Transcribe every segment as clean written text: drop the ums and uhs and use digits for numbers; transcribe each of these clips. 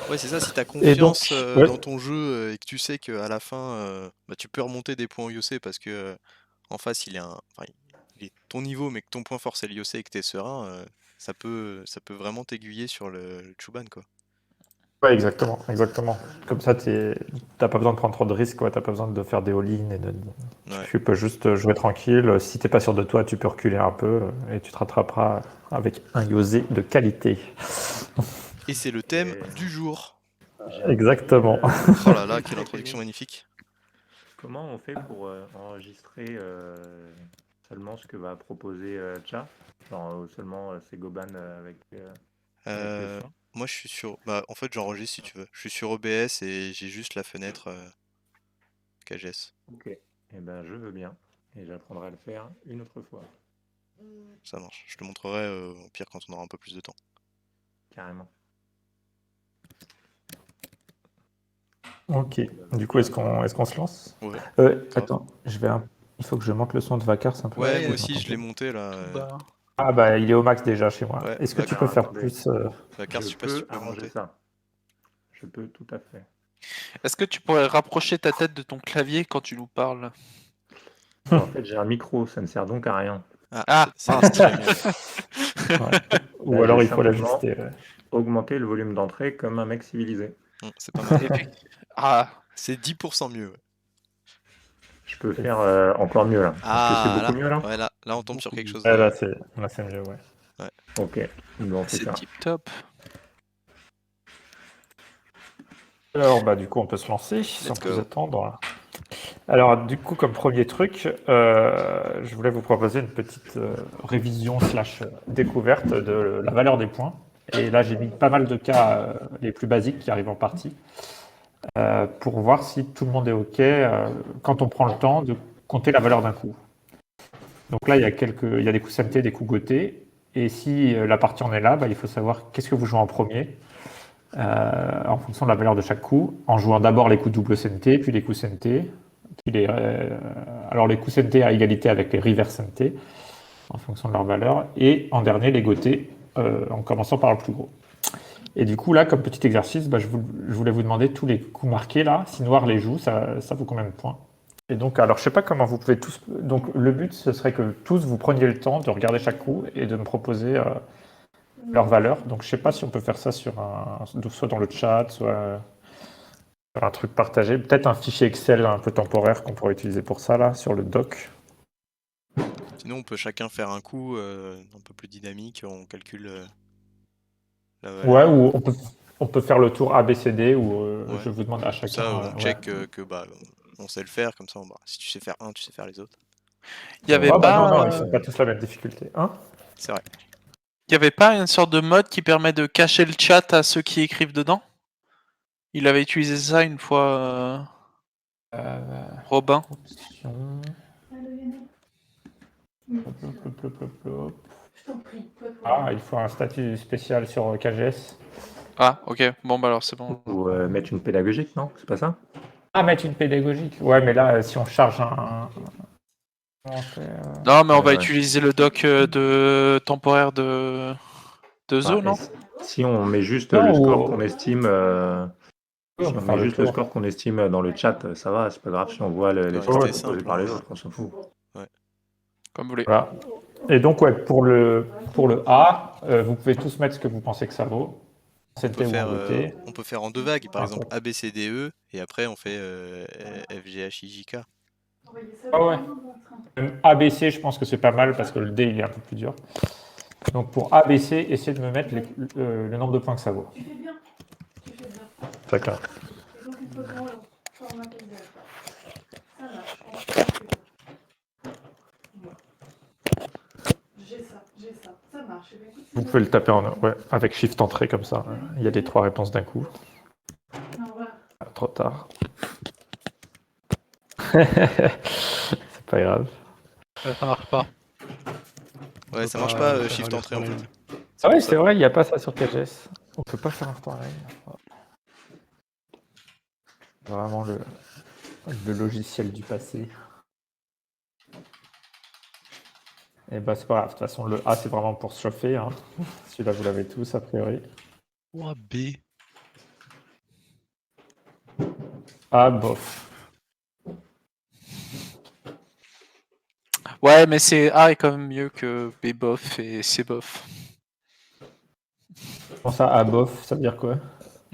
Ouais, c'est ça, si t'as Et donc, confiance ouais, dans ton jeu et que tu sais qu'à la fin, bah, tu peux remonter des points au Yosei parce que en face, enfin, il est ton niveau, mais que ton point fort c'est le Yosei et que t'es serein, ça peut vraiment t'aiguiller sur le Chuban, quoi. ouais, exactement, exactement. Comme ça, t'as pas besoin de prendre trop de risques, quoi. T'as pas besoin de faire des all-in Ouais. tu peux juste jouer tranquille. Si t'es pas sûr de toi, tu peux reculer un peu et tu te rattraperas avec un Yosei de qualité. Et c'est le thème Et du jour. j'ai un petit, Exactement. Oh là là, quelle petit introduction Kevin. magnifique. Comment on fait pour enregistrer seulement ce que va proposer Cha? Genre seulement c'est Goban avec le Euh, son. Moi, bah, en fait, j'enregistre si tu veux. Je suis sur OBS et j'ai juste la fenêtre KGS. Ok. Eh ben je veux bien. Et j'apprendrai à le faire une autre fois. Ça marche. Je te montrerai au pire quand on aura un peu plus de temps. Carrément. Ok. Bah, Du coup, vas-y, à toi. est-ce qu'on se lance? Ouais, grave. Attends, il faut que je monte le son de Vakars un peu. Ouais, Ouais, moi Que je aussi, m'entends je l'ai plus. monté là. tout bas. Ah bah, il est au max déjà chez moi. Ouais, Est-ce que tu peux Alors faire attendez, plus Vakar, je je sais pas si tu peux peux arranger monter. ça. Je peux tout à fait. Est-ce que tu pourrais rapprocher ta tête de ton clavier quand tu nous parles? En fait, j'ai un micro, ça ne sert donc à rien. Ah, Ah, c'est mince. déjà mieux. Ouais. Ou Là, j'ai alors il faut simplement l'ajuster. Ouais. augmenté le volume d'entrée comme un mec civilisé. C'est pas mal. Ah, C'est 10% mieux. Ouais. Je peux faire encore mieux là. Est-ce que c'est Ah, beaucoup là, mieux là? ouais, là, on tombe sur beaucoup quelque mieux. chose Ouais, de. là, c'est mieux, ouais. Ouais. Ok, bon, on fait C'est ça. tip top. Alors, bah, du coup, on peut se lancer sans Let's plus go. attendre. Alors, du coup, comme premier truc, je voulais vous proposer une petite révision slash découverte de la valeur des points. Et là, j'ai mis pas mal de cas les plus basiques qui arrivent en partie pour voir si tout le monde est OK quand on prend le temps de compter la valeur d'un coup. Donc là, il y a des coups santé, des coups gotés. Et si la partie en est là, bah, il faut savoir qu'est-ce que vous jouez en premier en fonction de la valeur de chaque coup, en jouant d'abord les coups double CNT, puis les coups CNT, puis alors les coups CNT à égalité avec les reverse CNT, en fonction de leur valeur, et en dernier les gotés, en commençant par le plus gros. Et du coup, là, comme petit exercice, bah, je voulais vous demander tous les coups marqués, là, si noir les joue, ça vaut combien de points? Et donc, alors, je sais pas comment vous pouvez tous. Donc, le but, ce serait que tous vous preniez le temps de regarder chaque coup et de me proposer leur valeur. Donc, je sais pas si on peut faire ça soit dans le chat, soit sur un truc partagé. Peut-être un fichier Excel un peu temporaire qu'on pourrait utiliser pour ça, là, sur le doc. Sinon, on peut chacun faire un coup un peu plus dynamique. On calcule la Ouais, valeur. ou on peut faire le tour ABCD où Ouais. je vous demande à Comme chacun. ça, on Ouais. check que bah, on sait le faire. Comme ça, bah, si tu sais faire un, tu sais faire les autres. Il y avait Ah bah non, non, ils pas, sont pas tous la même difficulté. Hein? C'est vrai. il y avait pas une sorte de mode qui permet de cacher le chat à ceux qui écrivent dedans? Il avait utilisé ça une fois, Robin. Option. Plop, plop, plop, plop, plop. Ah, il faut un statut spécial sur KGS. Ah, ok. Bon, bah alors c'est bon. Ou mettre une pédagogique, non? C'est pas ça? Ah, mettre une pédagogique. Ouais, mais là, si on charge un. Comment on fait, Non, mais on Ouais, va ouais. utiliser le doc de temporaire de Enfin, Zo, non? si on met juste Non, le score ou. qu'on estime, Oui, on si peut on faire met le juste le tour. score qu'on estime dans le chat, ça va, c'est pas grave si on voit Ça peut les scores Ouais, rester proposés simple. par Hein. les autres, on s'en fout. Ouais. Comme vous voulez. voilà. Et donc, ouais, pour le A, vous pouvez tous mettre ce que vous pensez que ça vaut. On peut CT ou en faire, goté. en deux vagues. Par Ah, exemple, A, B, C, D, E. Et après, on fait F, G, H, I, J, K. ouais. Même ABC, je pense que c'est pas mal parce que le D, il est un peu plus dur. Donc pour ABC, essayez de me mettre le nombre de points que ça vaut. Chacun. Vous pouvez le taper avec Shift entrée comme ça. Il y a les trois réponses d'un coup. Ah, trop tard. C'est pas grave. Ça marche pas. On Ouais, peut ça marche pas faire Shift le entrée en scrolling. fait. C'est Ah pour ouais, ça. c'est vrai, il n'y a pas ça sur KGS. On peut pas faire un pareil. Vraiment le logiciel du passé. Et bah c'est pas grave, de toute façon le A c'est vraiment pour se chauffer. Hein. Celui-là vous l'avez tous a priori. Ou un B. A, bof. Ouais, mais c'est A est quand même mieux que B bof et C bof. Comment ça, A, bof, ça veut dire quoi?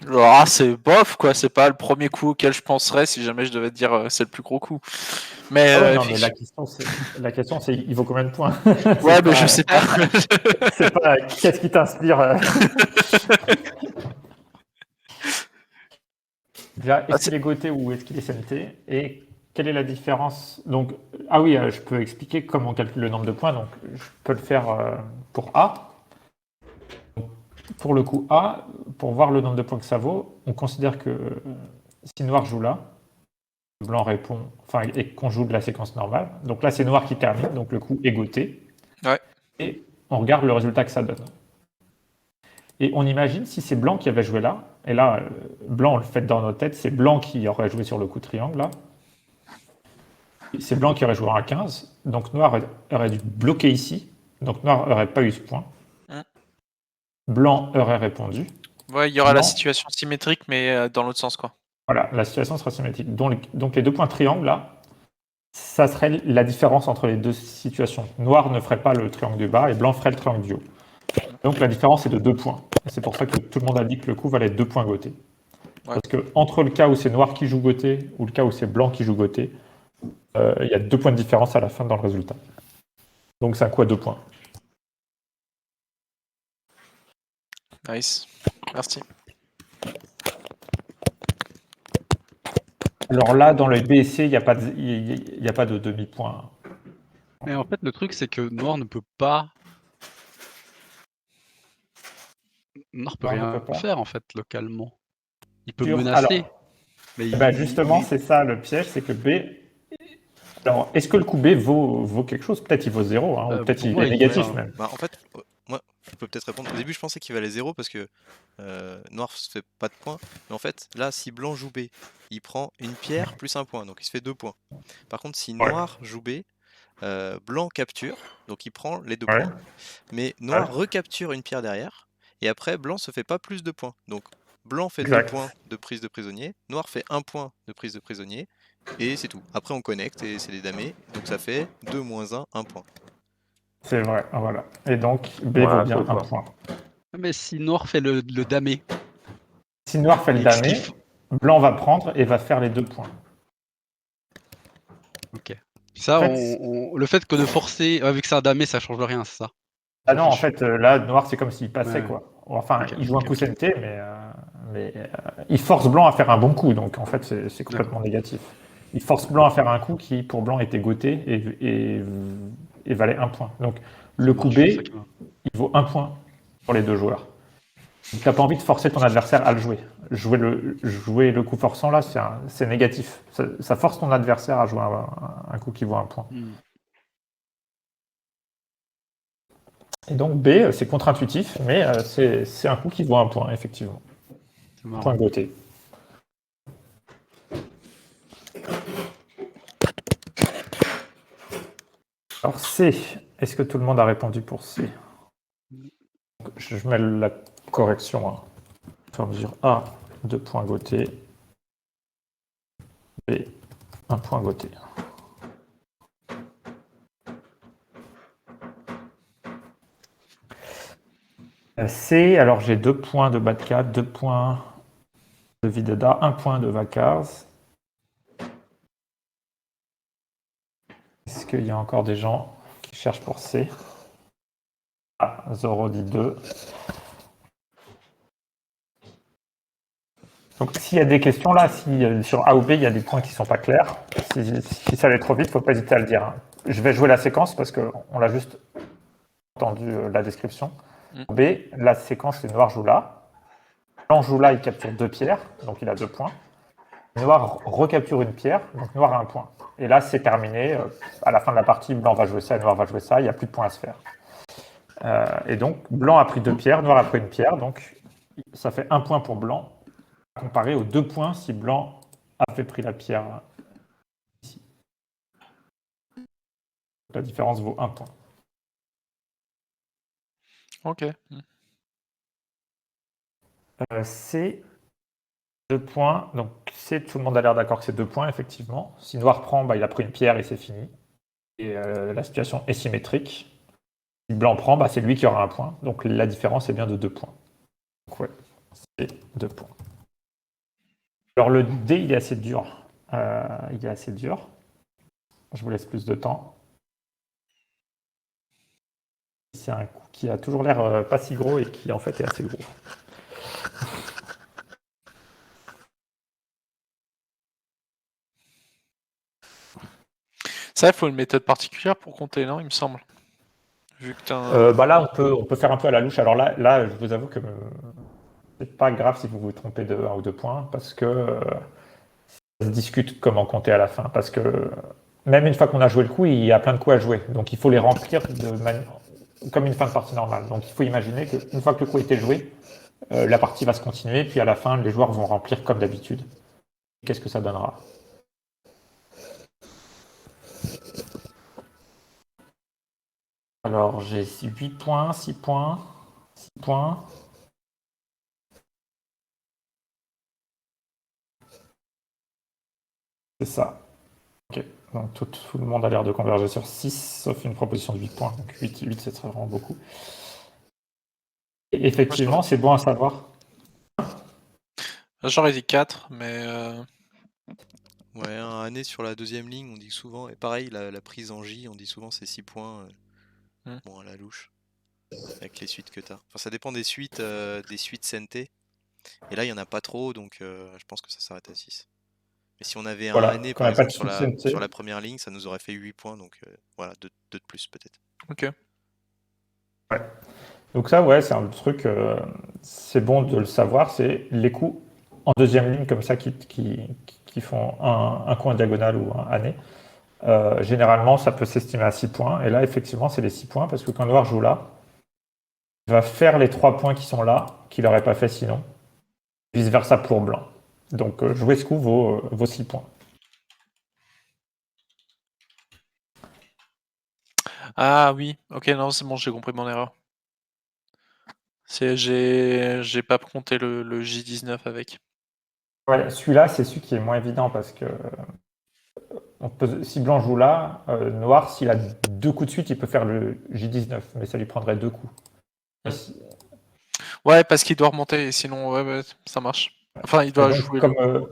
Alors, A c'est bof quoi, c'est pas le premier coup auquel je penserais si jamais je devais dire c'est le plus gros coup. Mais Ah ouais, non, mais effectivement. la question, c'est il vaut combien de points? Ouais, C'est mais je pas, sais pas. c'est pas qu'est-ce qui t'inspire. Déjà, Ah, est-ce qu'il est goté ou est-ce qu'il est SNT? Et quelle est la différence? Donc, ah oui, je peux expliquer comment on calcule le nombre de points. Donc, je peux le faire pour A. Pour le coup A, pour voir le nombre de points que ça vaut, on considère que si noir joue là, blanc répond, enfin, et qu'on joue de la séquence normale. Donc là, c'est noir qui termine, donc le coup est goté. Ouais. Et on regarde le résultat que ça donne. Et on imagine si c'est blanc qui avait joué là, et là, blanc, on le fait dans nos têtes, c'est blanc qui aurait joué sur le coup triangle là. C'est blanc qui aurait joué un 15, donc noir aurait dû bloquer ici, donc noir n'aurait pas eu ce point. Hein. Blanc aurait répondu. Ouais, il y aura la Blanc, situation symétrique, mais dans l'autre sens quoi. voilà, la situation sera symétrique. Donc les deux points triangles là, ça serait la différence entre les deux situations. Noir ne ferait pas le triangle du bas et blanc ferait le triangle du haut. Donc la différence est de 2 points. Et c'est pour ça que tout le monde a dit que le coup valait 2 points goté. Ouais. Parce que entre le cas où c'est noir qui joue goté ou le cas où c'est blanc qui joue goté, il y a 2 points de différence à la fin dans le résultat. Donc c'est un coup à 2 points. Nice. Merci. Alors là, dans le B et C, il n'y a pas de demi-point. Mais en fait, le truc, c'est que Noir ne peut pas. Noir peut Noir ne rien peut pas. faire, en fait, localement. Il peut Sur- menacer. alors, Mais bah justement, c'est ça le piège, c'est que B. Alors, est-ce que le coup B vaut quelque chose? Peut-être il vaut 0, hein, ou peut-être pour il moi, est il négatif vaut un. même. Bah, en fait, moi, je peux peut-être répondre. Au début, je pensais qu'il valait 0 parce que noir se fait pas de points. Mais en fait, là, si blanc joue B, il prend une pierre plus un point, donc il se fait 2 points. Par contre, si Ouais. noir joue B, blanc capture, donc il prend les 2 Ouais. points. Mais noir Ouais. recapture une pierre derrière, et après, blanc se fait pas plus de points. Donc, blanc fait 2 Exact. points de prise de prisonnier, noir fait 1 point de prise de prisonnier, et c'est tout. Après, on connecte et c'est les damés, donc ça fait 2 moins 1, 1 point. C'est vrai, voilà. Et donc, B vaut Voilà, bien faut 1 voir. point. Mais si Noir fait le damé, Si noir fait le Est-ce qu'il damé, blanc va prendre et va faire les 2 points. ok. Ça, En fait, le fait que de forcer, vu que c'est un damé, ça change rien, c'est ça. ah S'en non, en fiche. fait, là, noir, c'est comme s'il passait, Ouais. quoi. Enfin, Ok, il joue un ok, coup ok. CNT, mais il force blanc à faire un bon coup, donc en fait, c'est complètement D'accord. négatif. Il force blanc à faire un coup qui, pour blanc, était goté et valait 1 point. Donc, le Ça coup B, marche, c'est ça qui va. il vaut 1 point pour les deux joueurs. Tu n'as pas envie de forcer ton adversaire à le jouer. Jouer le coup forçant, là, c'est négatif. Ça force ton adversaire à jouer un coup qui vaut 1 point. Hmm. Et donc B, c'est contre-intuitif, mais c'est un coup qui vaut 1 point, effectivement. C'est marrant. Point goté. Alors C, est-ce que tout le monde a répondu pour C? Je mets la correction. Hein. Sur mesure A, 2 points goté. B, 1 point goté. C, alors j'ai 2 points de bas de 4, 2 points de Videda, 1 point de Vacars. Est-ce qu'il y a encore des gens qui cherchent pour C? Ah, Zoro dit 2. Donc s'il y a des questions là, si sur A ou B il y a des points qui ne sont pas clairs, si ça allait trop vite, il ne faut pas hésiter à le dire. Hein. Je vais jouer la séquence parce qu'on l'a juste entendu la description. B, la séquence c'est noir joue là. Blanc joue là, il capture 2 pierres, donc il a 2 points. Noir recapture une pierre, donc noir a 1 point. Et là c'est terminé. À la fin de la partie, blanc va jouer ça, noir va jouer ça, il n'y a plus de points à se faire. Et donc blanc a pris 2 pierres, noir a pris une pierre, donc ça fait 1 point pour blanc, comparé aux 2 points si blanc avait pris la pierre ici. La différence vaut 1 point. Ok. C'est 2 points. Donc, tout le monde a l'air d'accord que c'est 2 points, effectivement. Si Noir prend, il a pris une pierre et c'est fini. Et la situation est symétrique. Si Blanc prend, c'est lui qui aura un point. Donc, la différence est bien de 2 points. Donc, ouais, c'est 2 points. Alors, le dé, il est assez dur. Je vous laisse plus de temps. C'est un coup qui a toujours l'air pas si gros et qui, en fait, est assez gros. Ça, il faut une méthode particulière pour compter, non, il me semble. Vu que t'as Là, on peut faire un peu à la louche. Alors là, je vous avoue que c'est pas grave si vous vous trompez de 1 ou 2 points, parce que ça se discute comment compter à la fin. Parce que même une fois qu'on a joué le coup, il y a plein de coups à jouer. Donc il faut les remplir comme une fin de partie normale. Donc il faut imaginer qu'une fois que le coup a été joué, la partie va se continuer, puis à la fin, les joueurs vont remplir comme d'habitude. Qu'est-ce que ça donnera? Alors j'ai 8 points, 6 points, 6 points. C'est ça. Ok. Donc tout le monde a l'air de converger sur 6, sauf une proposition de 8 points. Donc 8 ce serait vraiment beaucoup. Et effectivement, c'est bon à savoir. J'aurais dit 4, mais Ouais, un année sur la deuxième ligne, on dit souvent. Et pareil, la prise en J, on dit souvent c'est 6 points. Bon, à la louche. Avec les suites que t'as. Enfin, ça dépend des suites CNT. Et là, il n'y en a pas trop, donc je pense que ça s'arrête à 6. Mais si on avait un Voilà, année, quand par on n'a pas de exemple, suite sur CNT. la première ligne, ça nous aurait fait 8 points, donc voilà, 2 de plus peut-être. ok. Ouais. Donc ça, ouais, c'est un truc, c'est bon de le savoir, c'est les coups en deuxième ligne comme ça qui font un coup en diagonale ou un année. Généralement, ça peut s'estimer à 6 points. Et là, effectivement, c'est les 6 points, parce que quand Noir joue là, il va faire les 3 points qui sont là, qu'il n'aurait pas fait sinon. Vice-versa pour Blanc. Donc jouer ce coup vaut 6 points. Ah oui, ok, non, c'est bon, j'ai compris mon erreur. J'ai pas compté le J19 avec. Ouais, celui-là, c'est celui qui est moins évident parce que si Blanc joue là, Noir, s'il a 2 coups de suite, il peut faire le J19, mais ça lui prendrait 2 coups. Ouais, parce qu'il doit remonter, sinon, ouais, ça marche. Enfin, il doit donc, jouer comme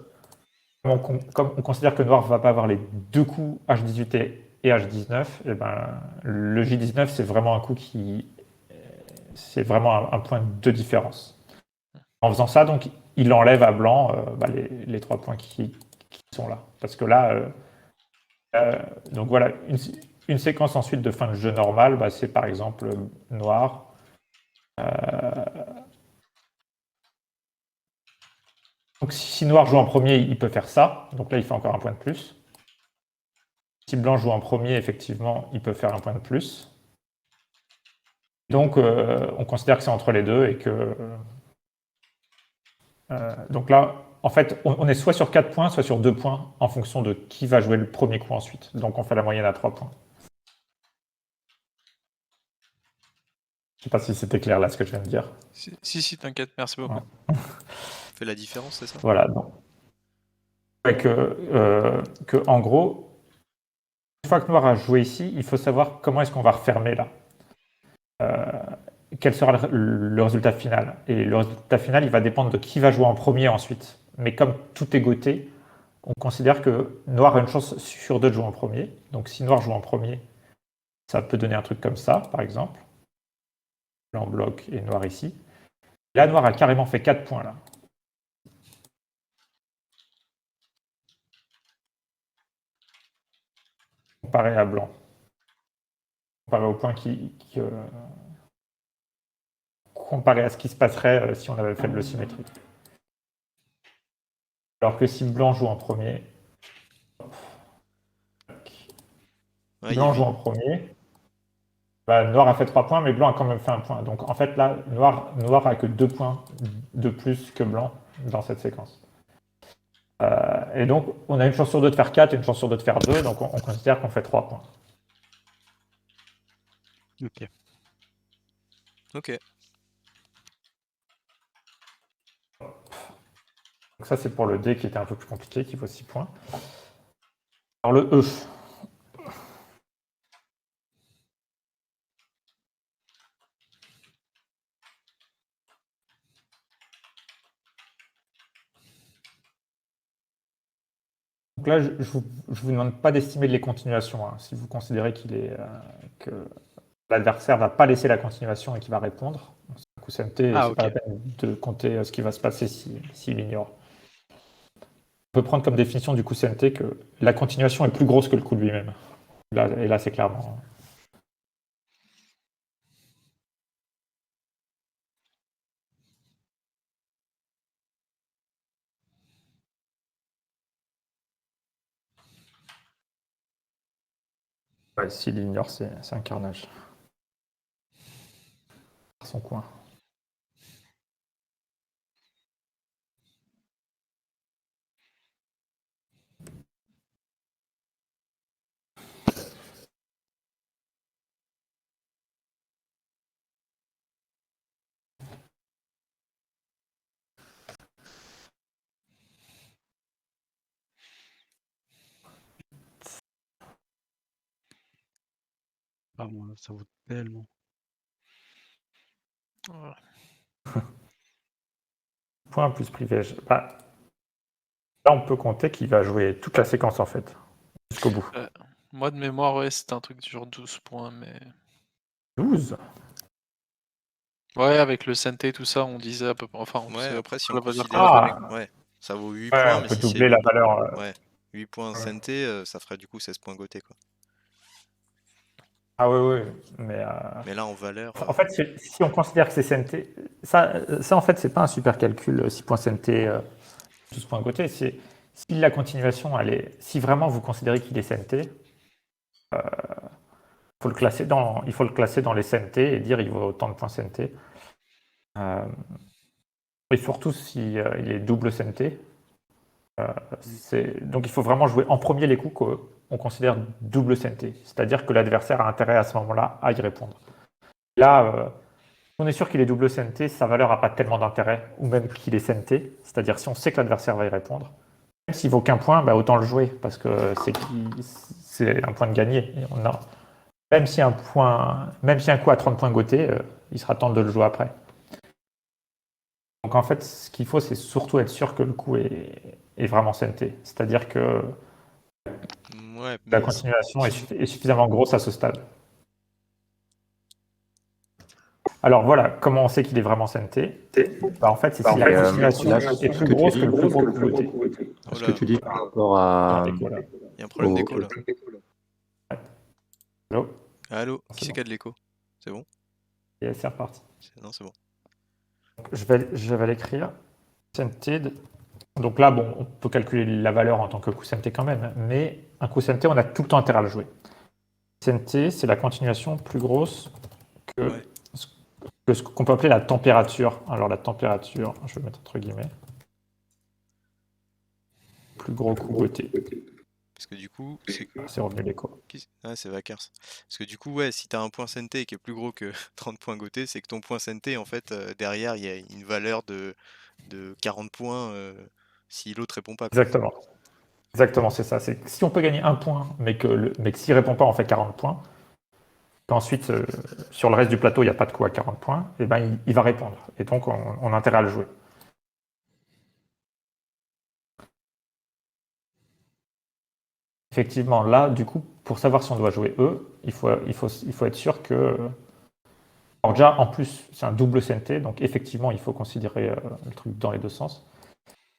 on considère que Noir ne va pas avoir les 2 coups H18 et H19, et ben, le J19, c'est vraiment un coup c'est vraiment un point de différence. En faisant ça, donc, il enlève à Blanc les 3 points qui sont là. Parce que là, donc voilà, une séquence ensuite de fin de jeu normal, c'est par exemple Noir. Donc si Noir joue en premier, il peut faire ça. Donc là, il fait encore un point de plus. Si Blanc joue en premier, effectivement, il peut faire un point de plus. Donc on considère que c'est entre les deux et que... donc là, en fait, on est soit sur 4 points, soit sur 2 points, en fonction de qui va jouer le premier coup ensuite. Donc on fait la moyenne à 3 points. Je ne sais pas si c'était clair là ce que je viens de dire. Si, t'inquiète, merci beaucoup. Ouais. Fait la différence, c'est ça? Voilà. Donc, en gros, une fois que Noir a joué ici, il faut savoir comment est-ce qu'on va refermer là. Quel sera le résultat final? Et le résultat final, il va dépendre de qui va jouer en premier ensuite. Mais comme tout est goté, on considère que Noir a une chance sur 2 de jouer en premier. Donc si Noir joue en premier, ça peut donner un truc comme ça, par exemple. Blanc bloc et Noir ici. Là, Noir a carrément fait 4 points là. Comparé à Blanc. Comparé au point comparé à ce qui se passerait si on avait fait de le symétrique. Alors que si Blanc joue en premier, Ouais, Blanc joue en premier, Noir a fait 3 points, mais Blanc a quand même fait un point. Donc en fait là, Noir a que 2 points de plus que Blanc dans cette séquence. Et donc on a une chance sur 2 de faire 4 et une chance sur 2 de faire 2, donc on considère qu'on fait 3 points. Ok. Ok. Donc ça, c'est pour le D qui était un peu plus compliqué, qui vaut 6 points. Alors le E. Donc là, je vous demande pas d'estimer les continuations. Hein. Si vous considérez que l'adversaire va pas laisser la continuation et qu'il va répondre, c'est un coup CMT, Ah, c'est pas ok. la peine de compter ce qui va se passer s'il ignore. On peut prendre comme définition du coup CMT que la continuation est plus grosse que le coup lui-même. Et là, c'est clairement. Ouais, s'il ignore, c'est un carnage. Son coin. Ah, moi, ça vaut tellement. Point plus privilège. Bah, là, on peut compter qu'il va jouer toute la séquence en fait, jusqu'au bout. Moi, de mémoire, ouais, c'était un truc sur 12 points, mais... 12. Ouais, avec le Sente, tout ça, on disait à peu près... Enfin, on Ouais, sait à peu après, si près on la valeur considère qu'on que donnait. ouais, ça vaut 8 Ouais, points, on mais peut si c'est doubler la 8, valeur. ouais, 8 points Ouais. Sente, ça ferait du coup 16 points Goté, quoi. Ah oui, oui. Mais là, en valeur, En fait, si on considère que c'est CNT, ça en fait, c'est pas un super calcul, 6 points CNT, 12 points côté. Si la continuation, si vraiment vous considérez qu'il est CNT, il faut le classer dans les CNT et dire il vaut autant de points CNT. Et surtout si il est double CNT. Donc il faut vraiment jouer en premier les coups qu'on considère double CNT. C'est-à-dire que l'adversaire a intérêt à ce moment-là à y répondre. Là, on est sûr qu'il est double CNT, sa valeur n'a pas tellement d'intérêt, ou même qu'il est CNT, c'est-à-dire si on sait que l'adversaire va y répondre, même s'il vaut qu'un point, bah, autant le jouer, parce que c'est un point de gagné. Même si un coup à 30 points goté, il sera temps de le jouer après. Donc en fait, ce qu'il faut, c'est surtout être sûr que le coup est vraiment CNT. C'est-à-dire que ouais, la mais continuation est suffisamment grosse à ce stade. Alors voilà, comment on sait qu'il est vraiment CNT? Bah, en fait, c'est si la continuation est plus grosse que le plus gros coup voté. oh Ce que là, tu dis par rapport Dans à, l'écho, là. il y a un problème au, d'écho là. Allô. Allô, C'est qui c'est bon. qui a de l'écho? C'est bon? Et c'est reparti. Non, c'est bon. Je vais l'écrire. CNT. Donc là, bon, on peut calculer la valeur en tant que coup CNT quand même, mais un coup CNT, on a tout le temps intérêt à le jouer. CNT, c'est la continuation plus grosse que Ouais. ce qu'on peut appeler la température. Alors la température, je vais mettre entre guillemets. Plus gros coup goté. Parce que du coup, c'est C'est revenu l'écho. ah, c'est Vakars. Parce que du coup, ouais, si t'as un point Sente qui est plus gros que 30 points Goté, c'est que ton point Sente, en fait, derrière, il y a une valeur de 40 points si l'autre répond pas, quoi. Exactement. Exactement, c'est ça. C'est si on peut gagner un point, mais que s'il répond pas, on fait 40 points. Qu'ensuite, sur le reste du plateau, il n'y a pas de coup à 40 points, et ben il va répondre. Et donc, on a intérêt à le jouer. Effectivement, là, du coup, pour savoir si on doit jouer E, il faut être sûr que. Alors, déjà, en plus, c'est un double CNT, donc effectivement, il faut considérer le truc dans les deux sens.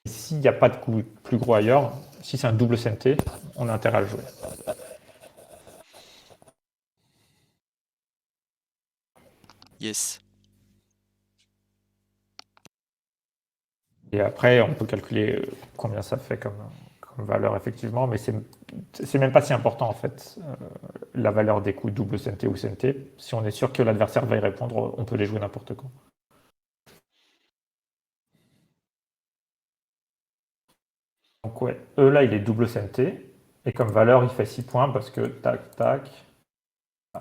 Et s'il n'y a pas de coup plus gros ailleurs, si c'est un double CNT, on a intérêt à le jouer. Yes. Et après, on peut calculer combien ça fait comme valeur, effectivement, mais c'est même pas si important, en fait, la valeur des coups double CNT ou CNT. Si on est sûr que l'adversaire va y répondre, on peut les jouer n'importe quand. Donc ouais, E là, il est double CNT, et comme valeur, il fait 6 points, parce que tac, tac,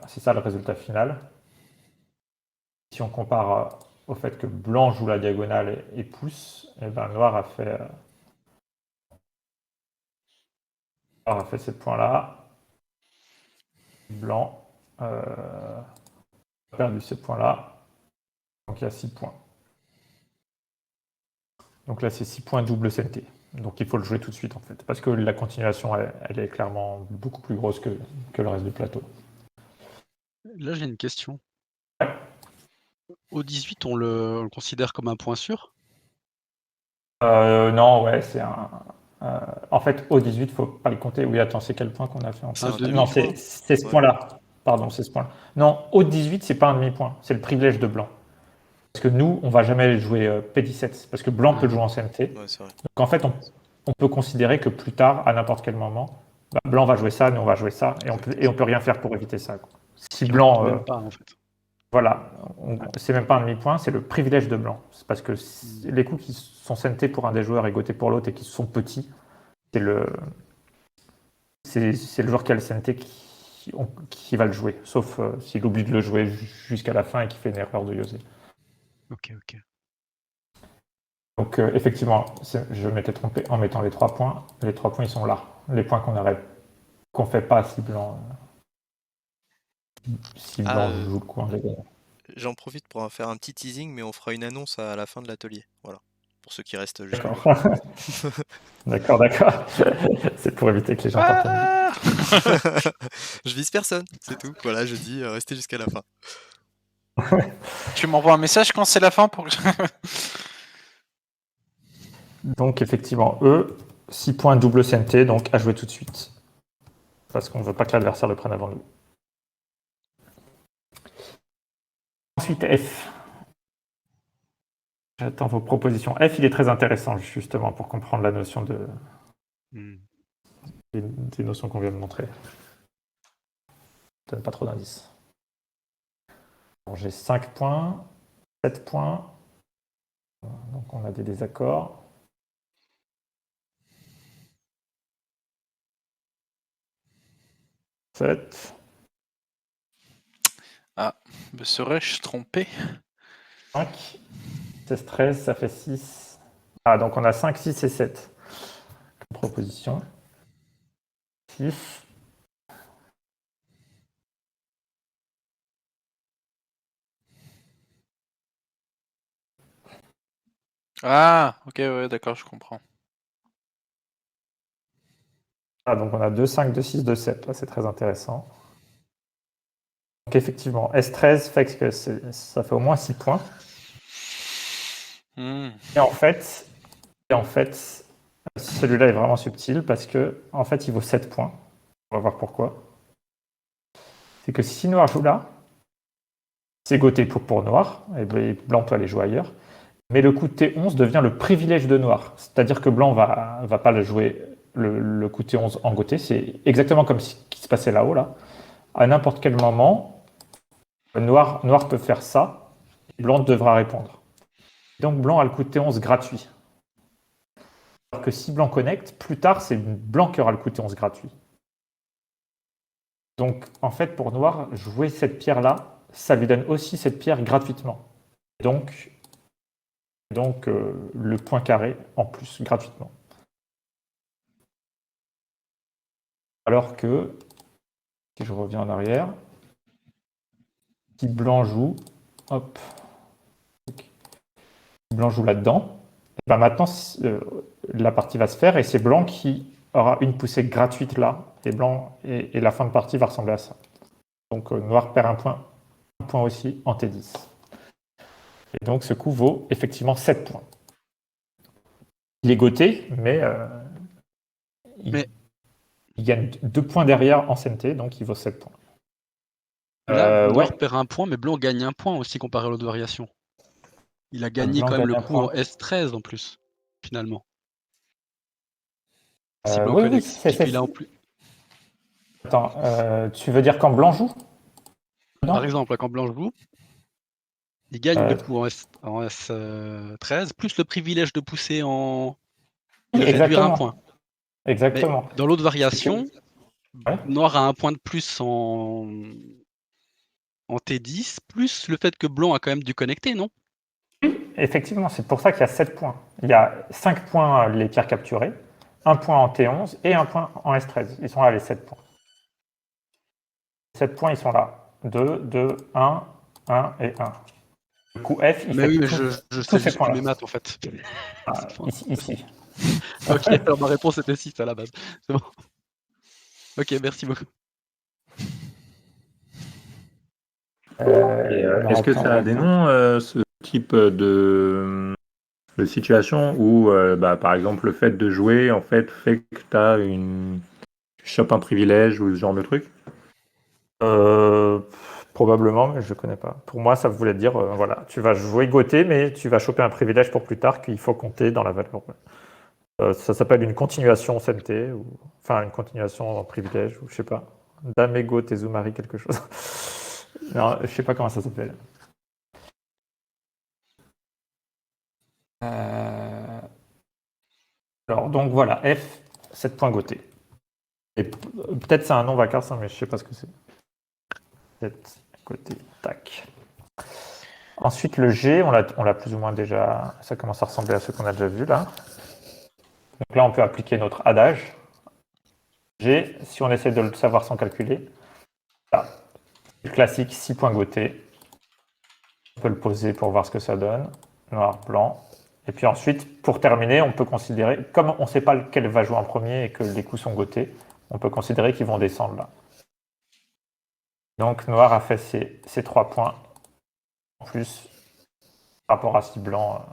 c'est ça le résultat final. Si on compare au fait que blanc joue la diagonale et pousse, et ben noir a fait a fait ces points-là. Blanc a perdu ces points-là. Donc il y a 6 points. Donc là, c'est 6 points double CNT. Donc il faut le jouer tout de suite, en fait. Parce que la continuation, elle est clairement beaucoup plus grosse que le reste du plateau. Là, j'ai une question. Ouais. Au 18, on le considère comme un point sûr? Non, ouais, c'est un... en fait, au 18, il ne faut pas le compter. Oui, attends, c'est quel point qu'on a fait en C'est un fait demi-point. Non, c'est ce Ouais. point-là. Pardon, c'est ce point-là. Non, au 18, c'est pas un demi-point. C'est le privilège de blanc. Parce que nous, on va jamais jouer P17. Parce que blanc peut jouer en CNT. Ouais, c'est vrai. Donc en fait, on peut considérer que plus tard, à n'importe quel moment, blanc va jouer ça, nous on va jouer ça, et on peut rien faire pour éviter ça. Quoi. Si Qui blanc, compte même pas, en fait. voilà, c'est même pas un demi-point, c'est le privilège de blanc. C'est parce que les coups qui sont CNT pour un des joueurs et gotés pour l'autre et qui sont petits, c'est le joueur qui a le CNT qui va le jouer, sauf s'il oublie de le jouer jusqu'à la fin et qu'il fait une erreur de Yosé. Ok. Donc effectivement, je m'étais trompé en mettant les 3 points. Les 3 points, ils sont là. Les points qu'on fait pas si blanc joue le coup en gagnant. J'en profite pour en faire un petit teasing, mais on fera une annonce à la fin de l'atelier. Voilà. Pour ceux qui restent jusqu'au bout. D'accord. C'est pour éviter que les gens partent. Ah Je vise personne, c'est tout. Voilà, je dis restez jusqu'à la fin. Tu m'envoies un message quand c'est la fin pour que Donc effectivement, eux, 6 points double CNT, donc à jouer tout de suite. Parce qu'on ne veut pas que l'adversaire le prenne avant nous. Ensuite, F. J'attends vos propositions. F, il est très intéressant, justement, pour comprendre la notion des notions qu'on vient de montrer. Je donne pas trop d'indices. Bon, j'ai 5 points, 7 points. Donc on a des désaccords. me serais-je trompé? 5, 16, 13, ça fait 6. Ah, donc on a 5, 6 et 7. Proposition. 6. Ah, ok, ouais, d'accord, je comprends. Ah, donc on a 2, 5, 2, 6, 2, 7. Là, c'est très intéressant. Donc effectivement, S13 fait que ça fait au moins 6 points. Et en fait, celui-là est vraiment subtil parce que en fait, il vaut 7 points. On va voir pourquoi. C'est que si noir joue là, c'est goté pour noir, et blanc peut aller jouer ailleurs. Mais le coup de T11 devient le privilège de noir. C'est-à-dire que blanc va pas le jouer le coup de T11 en goté. C'est exactement comme ce qui se passait là-haut. Là. À n'importe quel moment, noir peut faire ça, et blanc devra répondre. Donc blanc a le coup de T11 gratuit. Alors que si blanc connecte, plus tard, c'est blanc qui aura le coup de T11 gratuit. Donc en fait, pour noir, jouer cette pierre-là, ça lui donne aussi cette pierre gratuitement. Donc le point carré en plus, gratuitement. Alors que, si je reviens en arrière, si blanc joue, hop, blanc joue là-dedans, et ben maintenant la partie va se faire et c'est blanc qui aura une poussée gratuite là, et la fin de partie va ressembler à ça. Donc noir perd un point aussi en T10. Et donc ce coup vaut effectivement 7 points. Il est goté, mais il gagne 2 points derrière en CNT, donc il vaut 7 points. Là, noir perd un point, mais blanc gagne un point aussi comparé à l'autre variation. Il a gagné quand même le coup en S13 en plus, finalement. Si blanc connecte. C'est là en plus. Attends, tu veux dire quand blanc joue? Non. Par exemple, quand blanc joue, il gagne le coup en S13, plus le privilège de pousser en... de réduire un point. Exactement. Mais dans l'autre variation, noir a un point de plus en T10, plus le fait que blanc a quand même dû connecter, non? Oui, effectivement, c'est pour ça qu'il y a 7 points. Il y a 5 points les pierres capturées, un point en T11 et un point en S13. Ils sont là, les 7 points. 7 points, ils sont là. 2, 2, 1, 1 et 1. Du coup, F, il Mais fait oui, mais tous je ces sais juste plus points-là. mes maths en fait. Ici. Ok, alors ma réponse était 6 à la base. C'est bon. Ok, merci beaucoup. Est-ce que ça a des noms, ce type de situation où, par exemple, le fait de jouer en fait que tu chopes un privilège ou ce genre de truc? Probablement, mais je ne connais pas. Pour moi, ça voulait dire, voilà, tu vas jouer Gauthier, mais tu vas choper un privilège pour plus tard qu'il faut compter dans la valeur. Ça s'appelle une continuation CNT, ou enfin une continuation en privilège, ou je sais pas. Damego Tezumari quelque chose. Non, je sais pas comment ça s'appelle. Alors, donc voilà, F, 7 points Gauthier. Et peut-être c'est un nom vacarme, mais je sais pas ce que c'est. 7 Gauthier, tac. Ensuite, le G, on l'a plus ou moins déjà. Ça commence à ressembler à ce qu'on a déjà vu là. Donc là, on peut appliquer notre adage. G, si on essaie de le savoir sans calculer, là, le classique 6 points Gauthier. On peut le poser pour voir ce que ça donne. Noir, blanc. Et puis ensuite, pour terminer, on peut considérer, comme on ne sait pas lequel va jouer en premier et que les coups sont Gauthier, on peut considérer qu'ils vont descendre là. Donc noir a fait ses 3 points en plus par rapport à si blanc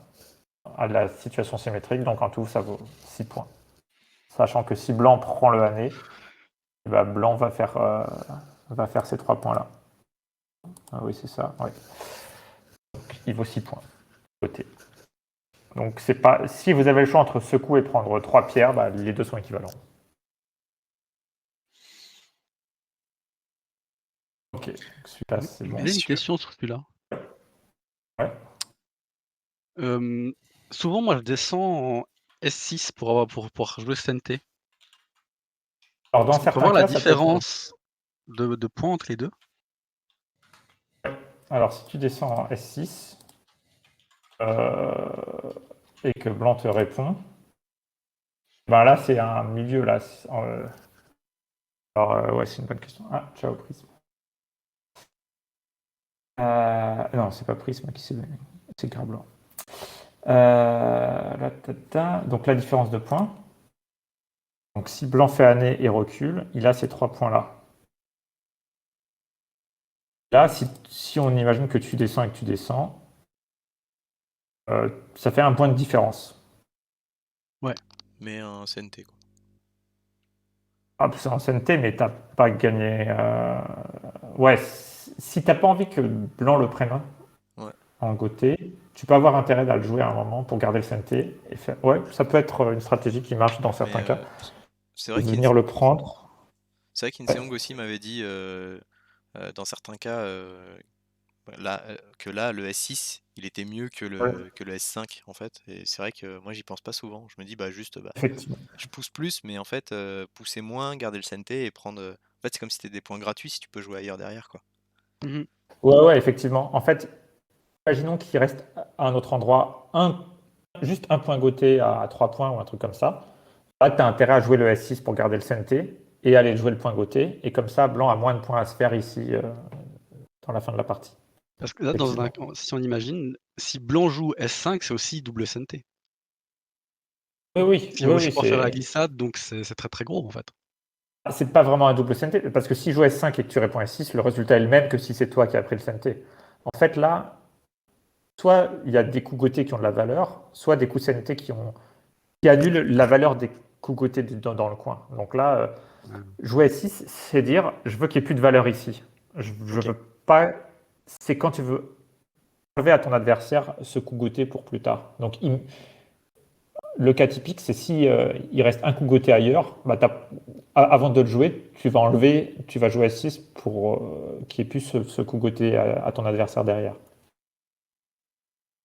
à la situation symétrique. Donc en tout, ça vaut 6 points. Sachant que si blanc prend le année, blanc va faire ces 3 points-là. Ah oui, c'est ça. Oui. Donc, il vaut 6 points. Côté. Donc c'est pas. Si vous avez le choix entre ce coup et prendre 3 pierres, les deux sont équivalents. Ok, celui-là, c'est bon. J'ai une question sur celui-là. Ouais. Souvent, moi, je descends en S6 pour jouer CNT. Alors, dans On peut certains voir cas, la différence de points entre les deux. Alors, si tu descends en S6 et que blanc te répond, là, c'est un milieu. Là. Alors, ouais, c'est une bonne question. Ah, ciao, Prisme. Non, c'est pas Prisme qui c'est Gras blanc. Donc, la différence de points. Donc, si blanc fait année et recule, il a ces 3 points-là. Là, si on imagine que tu descends et que tu descends, ça fait un point de différence. Ouais. Mais un CNT, quoi. Ah, c'est en CNT, mais t'as pas gagné. Ouais, si t'as pas envie que blanc le prenne en Gauthier, tu peux avoir intérêt à le jouer à un moment pour garder le CNT. Et faire... Ouais, ça peut être une stratégie qui marche dans certains cas. C'est vrai venir le prendre. C'est vrai qu'Inseong aussi m'avait dit dans certains cas que là, le S6, il était mieux que le S5 en fait. Et c'est vrai que moi, j'y pense pas souvent. Je me dis, Effectivement. je pousse plus, mais en fait, pousser moins, garder le CNT et prendre. En fait, c'est comme si c'était des points gratuits si tu peux jouer ailleurs derrière, quoi. Ouais, effectivement. En fait, imaginons qu'il reste à un autre endroit juste un point Gauthier à 3 points ou un truc comme ça. Là, tu as intérêt à jouer le S6 pour garder le CNT et aller jouer le point Gauthier. Et comme ça, blanc a moins de points à se faire ici dans la fin de la partie. Parce que là, si on imagine, si blanc joue S5, c'est aussi double CNT. Oui, Si on veut faire la glissade, donc c'est très très gros en fait. C'est pas vraiment un double CNT, parce que si je joue S5 et que tu réponds S6, le résultat est le même que si c'est toi qui as pris le CNT. En fait, là, soit il y a des coups Gauthier qui ont de la valeur, soit des coups CNT qui annulent la valeur des coups Gauthier dans le coin. Donc là, jouer S6, c'est dire, je veux qu'il n'y ait plus de valeur ici. Je veux pas... C'est quand tu veux enlever à ton adversaire ce coup Gauthier pour plus tard. Donc, le cas typique, c'est si il reste un coup Gauthier ailleurs, avant de le jouer, tu vas jouer S6 pour qu'il n'y ait plus ce coup Gauthier à ton adversaire derrière.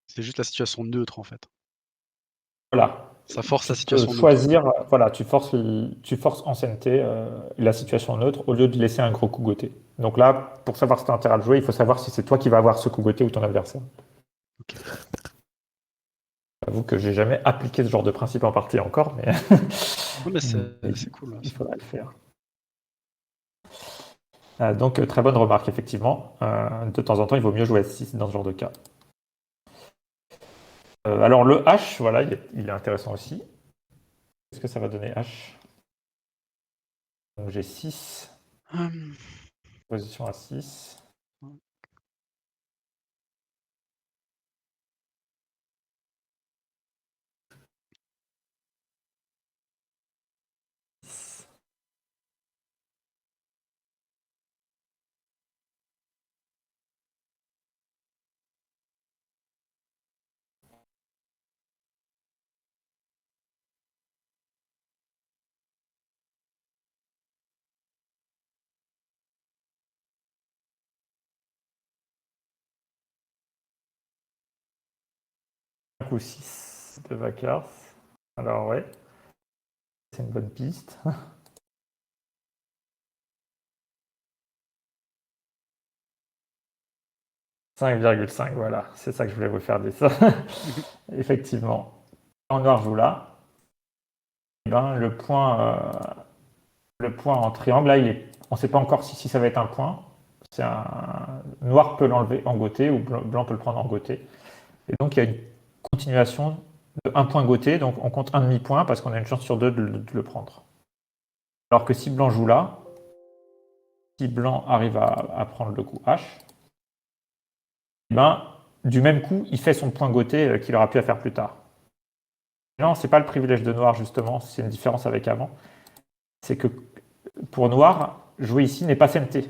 C'est juste la situation neutre en fait. Voilà. Ça force la Tu situation peux neutre. choisir, voilà, tu forces en CNT la situation neutre au lieu de laisser un gros coup Gauthier. Donc là, pour savoir si tu as intérêt à le jouer, il faut savoir si c'est toi qui vas avoir ce coup Gauthier ou ton adversaire. J'avoue que j'ai jamais appliqué ce genre de principe en partie encore, mais Non, mais c'est cool. il faudrait le faire. Donc, très bonne remarque, effectivement. De temps en temps, il vaut mieux jouer S6 dans ce genre de cas. Alors, le H, voilà, il est intéressant aussi. Qu'est-ce que ça va donner H? Donc, j'ai 6. Position à 6. Ou 6 de Vakars. Alors, ouais, c'est une bonne piste. 5,5, voilà, c'est ça que je voulais vous faire dire ça. Effectivement. En noir joue là. Eh ben, le point en triangle, là, on ne sait pas encore si ça va être un point. Noir peut l'enlever en goté ou blanc peut le prendre en goté. Et donc, il y a une continuation de un point goté, donc on compte un demi-point parce qu'on a une chance sur 2 de le prendre. Alors que si blanc joue là, si blanc arrive à prendre le coup H, eh ben, du même coup, il fait son point goté qu'il aura pu faire plus tard. Non, c'est pas le privilège de noir, justement, c'est une différence avec avant. C'est que pour noir, jouer ici n'est pas senté.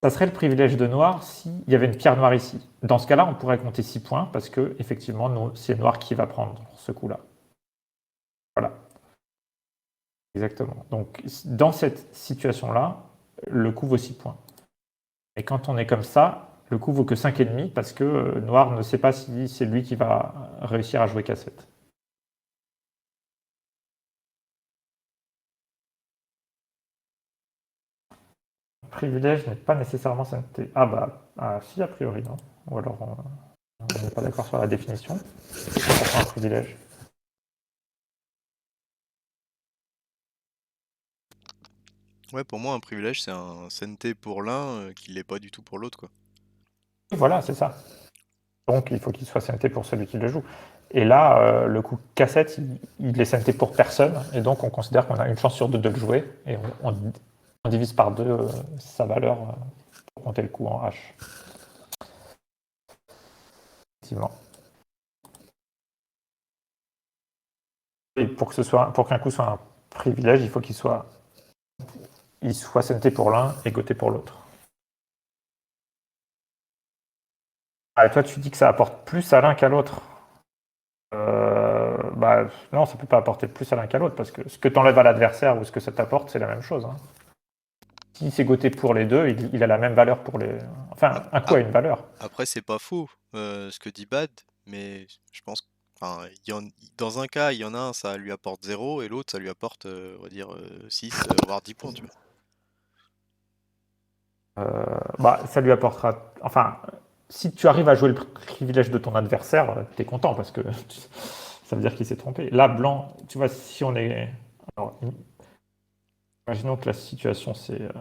Ça serait le privilège de noir s'il y avait une pierre noire ici. Dans ce cas-là, on pourrait compter 6 points parce que, effectivement, c'est noir qui va prendre ce coup-là. Voilà. Exactement. Donc, dans cette situation-là, le coup vaut 6 points. Et quand on est comme ça, le coup vaut que 5,5 parce que noir ne sait pas si c'est lui qui va réussir à jouer K7. Privilège n'est pas nécessairement sainteté. Si, a priori, non. Ou alors, on n'est pas d'accord sur la définition. C'est un privilège. Ouais, pour moi, un privilège, c'est un CNT pour l'un qui l'est pas du tout pour l'autre, quoi. Voilà, c'est ça. Donc, il faut qu'il soit sainteté pour celui qui le joue. Et là, le coup K7, il est sainteté pour personne. Et donc, on considère qu'on a une chance sur 2 de le jouer. Et on divise par 2 sa valeur pour compter le coup en H. Effectivement. Et pour qu'un coup soit un privilège, il faut qu'il soit sainteté pour l'un et goté pour l'autre. Ah, toi, tu dis que ça apporte plus à l'un qu'à l'autre. Non, ça ne peut pas apporter plus à l'un qu'à l'autre, parce que ce que tu enlèves à l'adversaire ou ce que ça t'apporte, c'est la même chose. Hein. Si c'est goté pour les deux, il a la même valeur pour les... Enfin, un coup a une valeur. Après, c'est pas faux ce que dit Bad, mais je pense dans un cas, il y en a un, ça lui apporte 0, et l'autre, ça lui apporte, on va dire, 6, voire 10 points, tu vois. Ça lui apportera... Enfin, si tu arrives à jouer le privilège de ton adversaire, tu es content, parce que ça veut dire qu'il s'est trompé. Là, blanc, tu vois, si on est... Alors, imaginons que la situation, c'est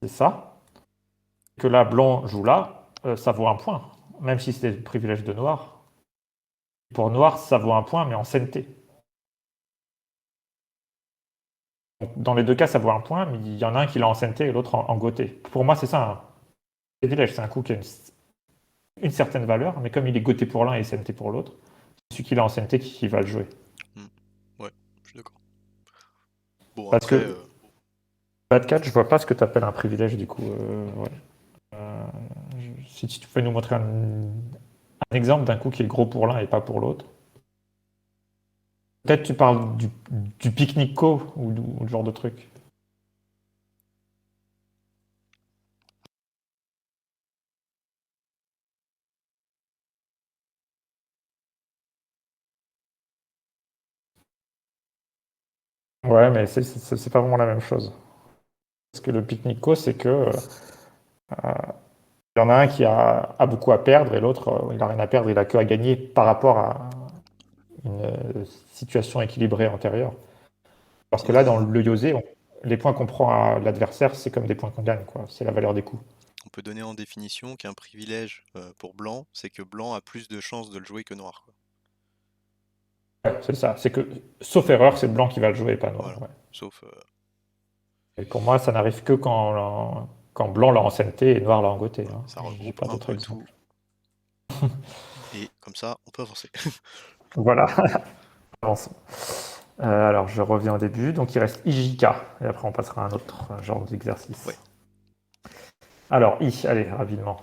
ça. Que là, blanc joue là, ça vaut un point. Même si c'était le privilège de noir. Pour noir, ça vaut un point, mais en CNT. Dans les deux cas, ça vaut un point, mais il y en a un qui l'a en CNT et l'autre en goté. Pour moi, c'est ça un privilège. C'est un coup qui a une certaine valeur, mais comme il est goté pour l'un et CNT pour l'autre, c'est celui qui l'a en CNT qui va le jouer. Ouais, je suis d'accord. Bon, Parce après... que Bad Cat, je vois pas ce que tu appelles un privilège, du coup. Si tu peux nous montrer un exemple d'un coup qui est gros pour l'un et pas pour l'autre. Peut-être tu parles du pique-nique co ou le genre de truc. Ouais, mais c'est pas vraiment la même chose. Parce que le pique-nique co, c'est que Il y en a un qui a beaucoup à perdre et l'autre, il n'a rien à perdre, il a que à gagner par rapport à une situation équilibrée antérieure. Alors que là, dans le Yosé, les points qu'on prend à l'adversaire, c'est comme des points qu'on gagne, quoi. C'est la valeur des coups. On peut donner en définition qu'un privilège pour blanc, c'est que blanc a plus de chances de le jouer que noir, quoi. Ouais, c'est ça. C'est que, sauf erreur, c'est blanc qui va le jouer, pas noir. Voilà. Ouais. Sauf Et pour moi, ça n'arrive que quand blanc l'a en CNT et noir l'a en goté. Hein. ça J'ai regroupe pas un d'autres peu exemples. tout. Et comme ça, on peut avancer. Voilà. Avançons. Alors, je reviens au début. Donc, il reste IJK. Et après, on passera à un autre genre d'exercice. Ouais. Alors, allez, rapidement.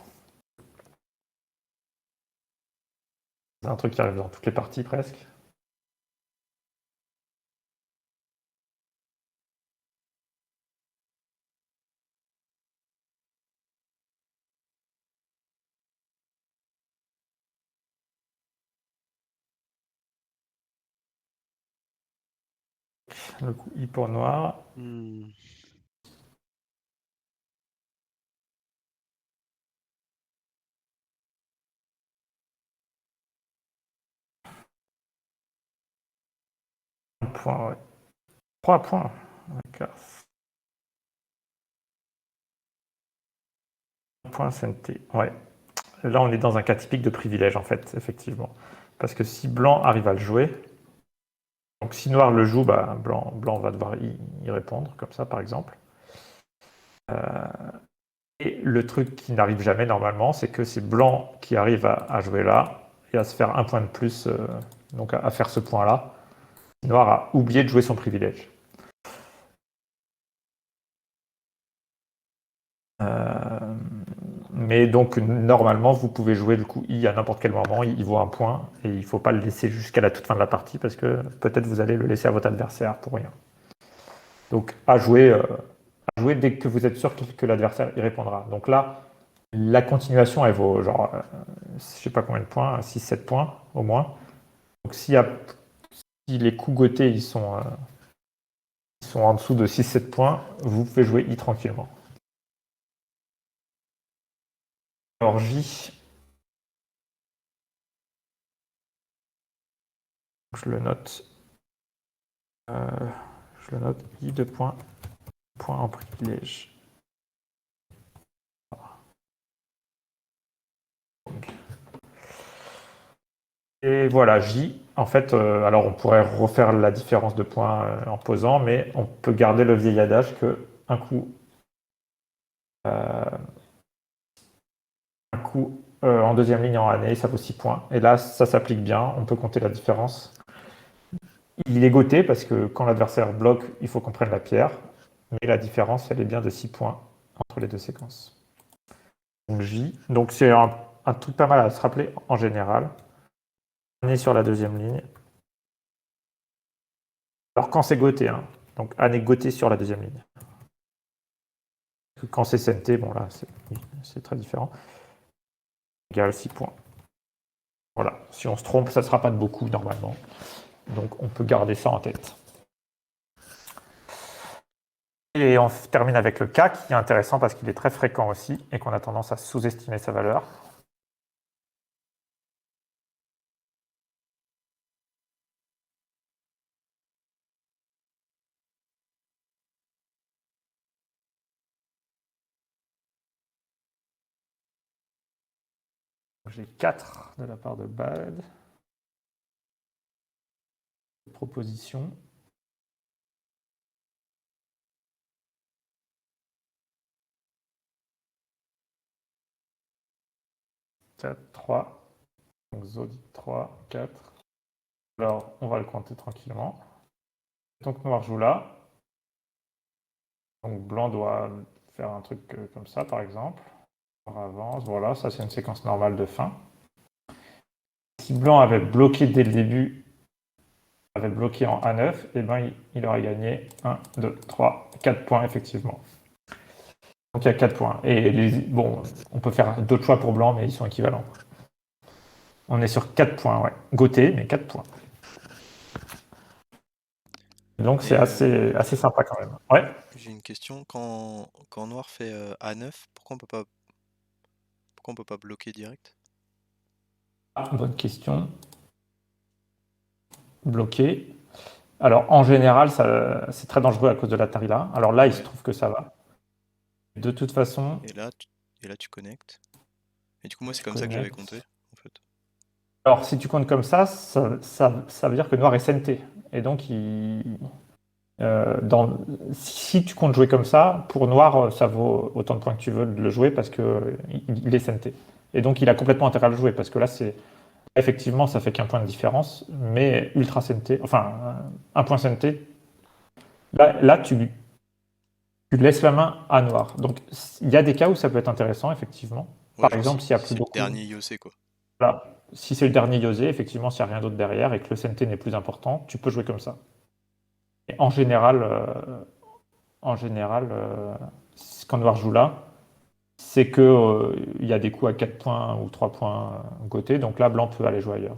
C'est un truc qui arrive dans toutes les parties, presque. Le coup I pour noir. Un point, ouais. 3 points. D'accord. Un point CNT. Ouais. Là, on est dans un cas typique de privilège, en fait, effectivement. Parce que si blanc arrive à le jouer, donc si noir le joue, bah, blanc va devoir y répondre, comme ça, par exemple. Et le truc qui n'arrive jamais normalement, c'est que c'est blanc qui arrive à jouer là et à se faire un point de plus, donc à faire ce point-là. Noir a oublié de jouer son privilège. Mais donc normalement, vous pouvez jouer le coup I à n'importe quel moment, il vaut un point et il ne faut pas le laisser jusqu'à la toute fin de la partie parce que peut-être vous allez le laisser à votre adversaire pour rien. Donc à jouer dès que vous êtes sûr que l'adversaire y répondra. Donc là, la continuation, elle vaut genre, je sais pas combien de points, 6-7 points au moins. Donc si les coups gotés ils sont en dessous de 6-7 points, vous pouvez jouer I tranquillement. Alors J, je le note. I 2 points, point en privilège. Et voilà, J, en fait, alors on pourrait refaire la différence de points en posant, mais on peut garder le vieil adage que un coup en deuxième ligne en année, ça vaut 6 points. Et là, ça s'applique bien, on peut compter la différence. Il est goté parce que quand l'adversaire bloque, il faut qu'on prenne la pierre, mais la différence, elle est bien de 6 points entre les deux séquences. Donc J, donc c'est un truc pas mal à se rappeler en général. Année sur la deuxième ligne. Alors quand c'est goté, hein, donc année goté sur la deuxième ligne. Quand c'est CNT, bon là, c'est très différent. Égal 6 points. Voilà, si on se trompe, ça ne sera pas de beaucoup normalement. Donc on peut garder ça en tête. Et on termine avec le K qui est intéressant parce qu'il est très fréquent aussi et qu'on a tendance à sous-estimer sa valeur. J'ai 4 de la part de Bad. Proposition. Quatre, 3. Donc Zodi 3, 4. Alors on va le compter tranquillement. Donc noir joue là. Donc blanc doit faire un truc comme ça par exemple. On avance, voilà, ça c'est une séquence normale de fin. Si blanc avait bloqué dès le début, avait bloqué en A9, et ben il aurait gagné 1, 2, 3, 4 points effectivement. Donc il y a 4 points. Et bon, on peut faire d'autres choix pour blanc, mais ils sont équivalents. On est sur 4 points, ouais. Goté, mais 4 points. Donc c'est assez sympa quand même. Ouais. J'ai une question. Quand noir fait A9, pourquoi on peut pas Pourquoi on peut pas bloquer direct? Ah, bonne question. Bloqué. Alors, en général, c'est très dangereux à cause de l'Atari là. Alors là, il se Ouais. trouve que ça va. De toute façon, Et là, tu connectes. Et du coup, moi, c'est tu comme ça que j'avais connectes. compté, en fait. Alors, si tu comptes comme ça veut dire que noir est SNT. Et donc, si tu comptes jouer comme ça, pour noir, ça vaut autant de points que tu veux de le jouer parce qu'il est SNT. Et donc, il a complètement intérêt à le jouer parce que là, effectivement, ça fait qu'un point de différence, mais ultra SNT, enfin, un point SNT, là tu laisses la main à noir. Donc, il y a des cas où ça peut être intéressant, effectivement. Ouais, Par genre exemple, s'il n'y a si plus c'est le beaucoup. dernier Yosé, quoi. Voilà. Si c'est le dernier Yosé, effectivement, s'il n'y a rien d'autre derrière et que le CNT n'est plus important, tu peux jouer comme ça. Et en général, quand Noir joue là, c'est que il y a des coups à 4 points ou 3 points côté, donc là, Blanc peut aller jouer ailleurs.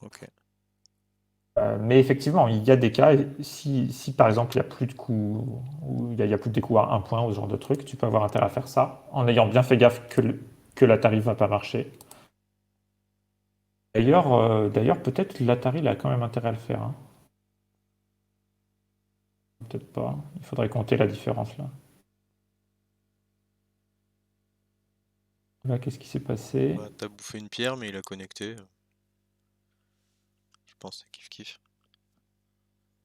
Ok. Mais effectivement, il y a des cas, si par exemple il n'y a plus de coups, ou il y a plus des coups à 1 point ou ce genre de truc, tu peux avoir intérêt à faire ça, en ayant bien fait gaffe que l'Atari ne va pas marcher. D'ailleurs, peut-être l'Atari il a quand même intérêt à le faire, hein. Peut-être pas. Il faudrait compter la différence là. Là, qu'est-ce qui s'est passé? Bah, t'as bouffé une pierre, mais il a connecté. Je pense que c'est kiff-kiff.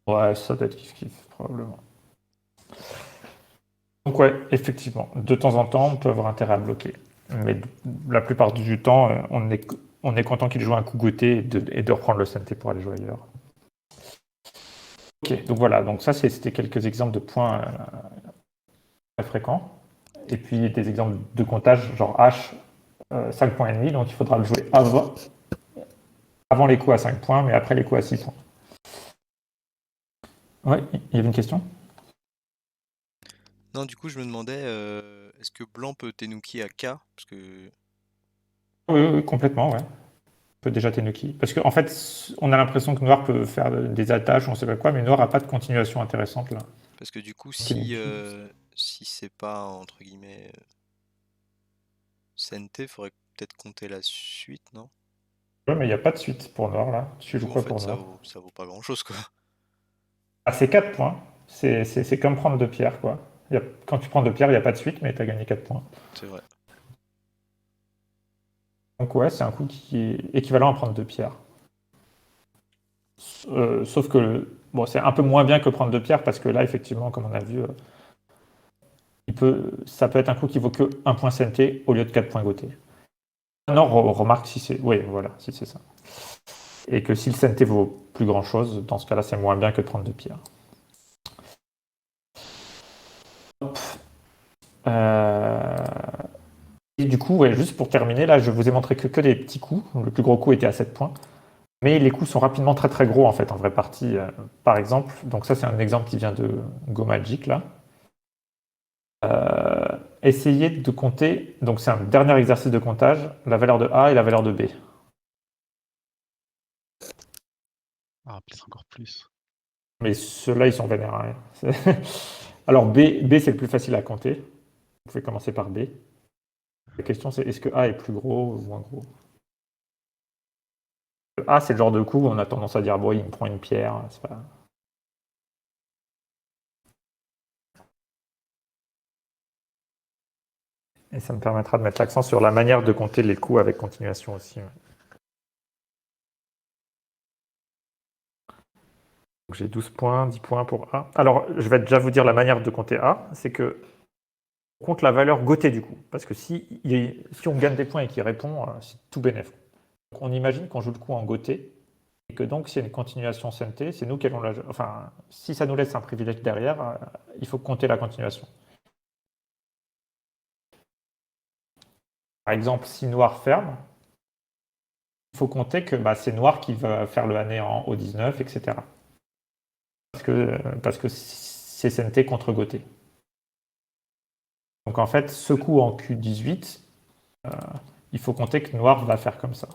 Ouais, ça doit être kiff-kiff, probablement. Donc ouais, effectivement, de temps en temps, on peut avoir intérêt à bloquer. Mais la plupart du temps, on est content qu'il joue un coup goûté et de reprendre le CNT pour aller jouer ailleurs. Ok, donc voilà, donc ça c'était quelques exemples de points très fréquents. Et puis des exemples de comptage, genre H, 5 points et demi, donc il faudra le jouer avant les coups à 5 points, mais après les coups à 6 points. Ouais, il y avait une question? Non, du coup, je me demandais, est-ce que blanc peut Tenuki à K? Parce que... Oui, complètement, ouais. Peut déjà Tenuki. Parce qu'en fait, on a l'impression que Noir peut faire des attaches, on ne sait pas quoi, mais Noir n'a pas de continuation intéressante là. Parce que du coup, Tenuki. si c'est pas, entre guillemets, CNT, faudrait peut-être compter la suite, non? Ouais, mais il n'y a pas de suite pour Noir là. Du Tu joues coup, en quoi fait, pour Noir? ça vaut pas grand-chose, quoi. Ah, c'est 4 points. C'est comme prendre 2 pierres, quoi. Quand tu prends 2 pierres, il n'y a pas de suite, mais tu as gagné 4 points. C'est vrai. Donc ouais, c'est un coup qui est équivalent à prendre 2 pierres. Sauf que bon, c'est un peu moins bien que prendre 2 pierres, parce que là, effectivement, comme on a vu, ça peut être un coup qui vaut que 1 point CNT au lieu de 4 points goté. Non, remarque si c'est. Oui, voilà, si c'est ça. Et que si le CNT vaut plus grand chose, dans ce cas-là, c'est moins bien que de prendre 2 pierres. Euh, Et du coup, ouais, juste pour terminer, là, je vous ai montré que des petits coups. Le plus gros coup était à 7 points. Mais les coups sont rapidement très très gros en fait en vraie partie. Par exemple, donc ça c'est un exemple qui vient de Go Magic là. Essayez de compter, donc c'est un dernier exercice de comptage, la valeur de A et la valeur de B. Ah, peut-être encore plus. Mais ceux-là ils sont vénères, hein. Alors B c'est le plus facile à compter. Vous pouvez commencer par B. La question c'est est-ce que A est plus gros ou moins gros? A c'est le genre de coup où on a tendance à dire bon il me prend une pierre, c'est pas... Et ça me permettra de mettre l'accent sur la manière de compter les coups avec continuation aussi. Ouais. Donc j'ai 12 points, 10 points pour A. Alors, je vais déjà vous dire la manière de compter A, c'est que on compte la valeur gotée du coup. Parce que si on gagne des points et qu'il répond, c'est tout bénef. Donc on imagine qu'on joue le coup en goté, et que donc s'il y a une continuation CNT, c'est nous qui allons la jouer. Enfin, si ça nous laisse un privilège derrière, il faut compter la continuation. Par exemple, si noir ferme, il faut compter que c'est noir qui va faire le année en O19, etc. Parce que c'est CNT contre goté. Donc en fait, ce coup en Q18, il faut compter que noir va faire comme ça.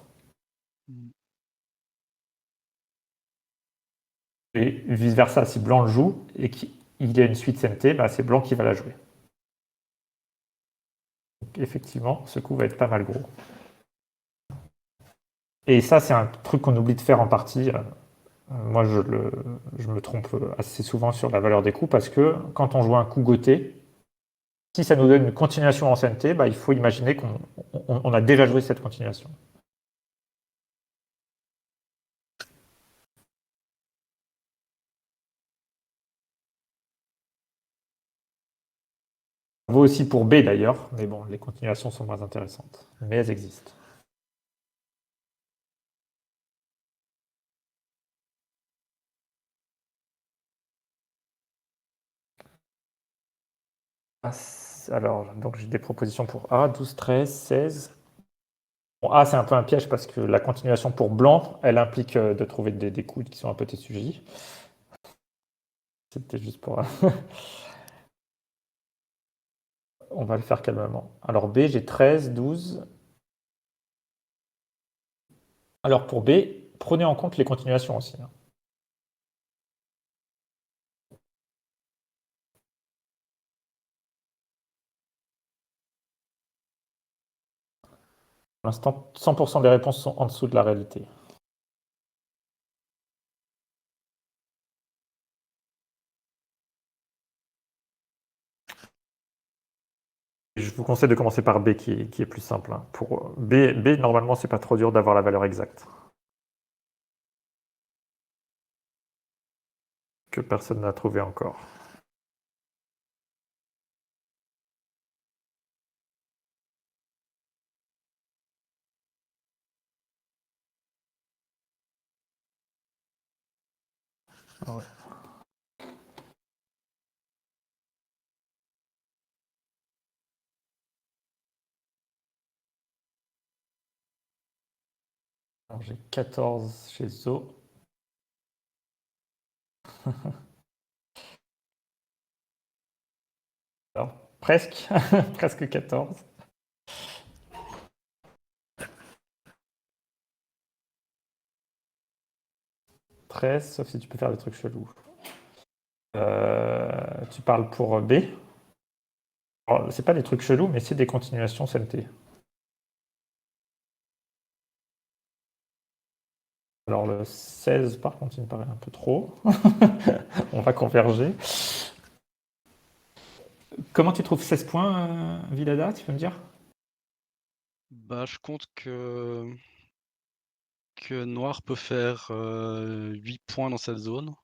Et vice-versa, si blanc le joue et qu'il y a une suite CNT, c'est blanc qui va la jouer. effectivement, ce coup va être pas mal gros. Et ça, c'est un truc qu'on oublie de faire en partie. Moi, je me trompe assez souvent sur la valeur des coups parce que quand on joue un coup goté, si ça nous donne une continuation en ancienneté, il faut imaginer qu'on a déjà joué cette continuation. Ça vaut aussi pour B d'ailleurs, mais bon, les continuations sont moins intéressantes, mais elles existent. Alors, donc j'ai des propositions pour A, 12, 13, 16. Bon, A, c'est un peu un piège parce que la continuation pour blanc, elle implique de trouver des coups qui sont un peu TSUJ. C'était juste pour... On va le faire calmement. Alors B, j'ai 13, 12. Alors pour B, prenez en compte les continuations aussi. Pour l'instant, 100% des réponses sont en dessous de la réalité. Je vous conseille de commencer par B qui est plus simple. Pour B, normalement, c'est pas trop dur d'avoir la valeur exacte. Que personne n'a trouvé encore. Ah ouais. Alors j'ai 14 chez Zo. Alors, presque, presque 14. 13, sauf si tu peux faire des trucs chelous. Tu parles pour B. C'est pas des trucs chelous, mais c'est des continuations CMT. Alors le 16, par contre, il me paraît un peu trop. On va converger. Comment tu trouves 16 points, Villada, tu peux me dire? Je compte que Noir peut faire 8 points dans cette zone.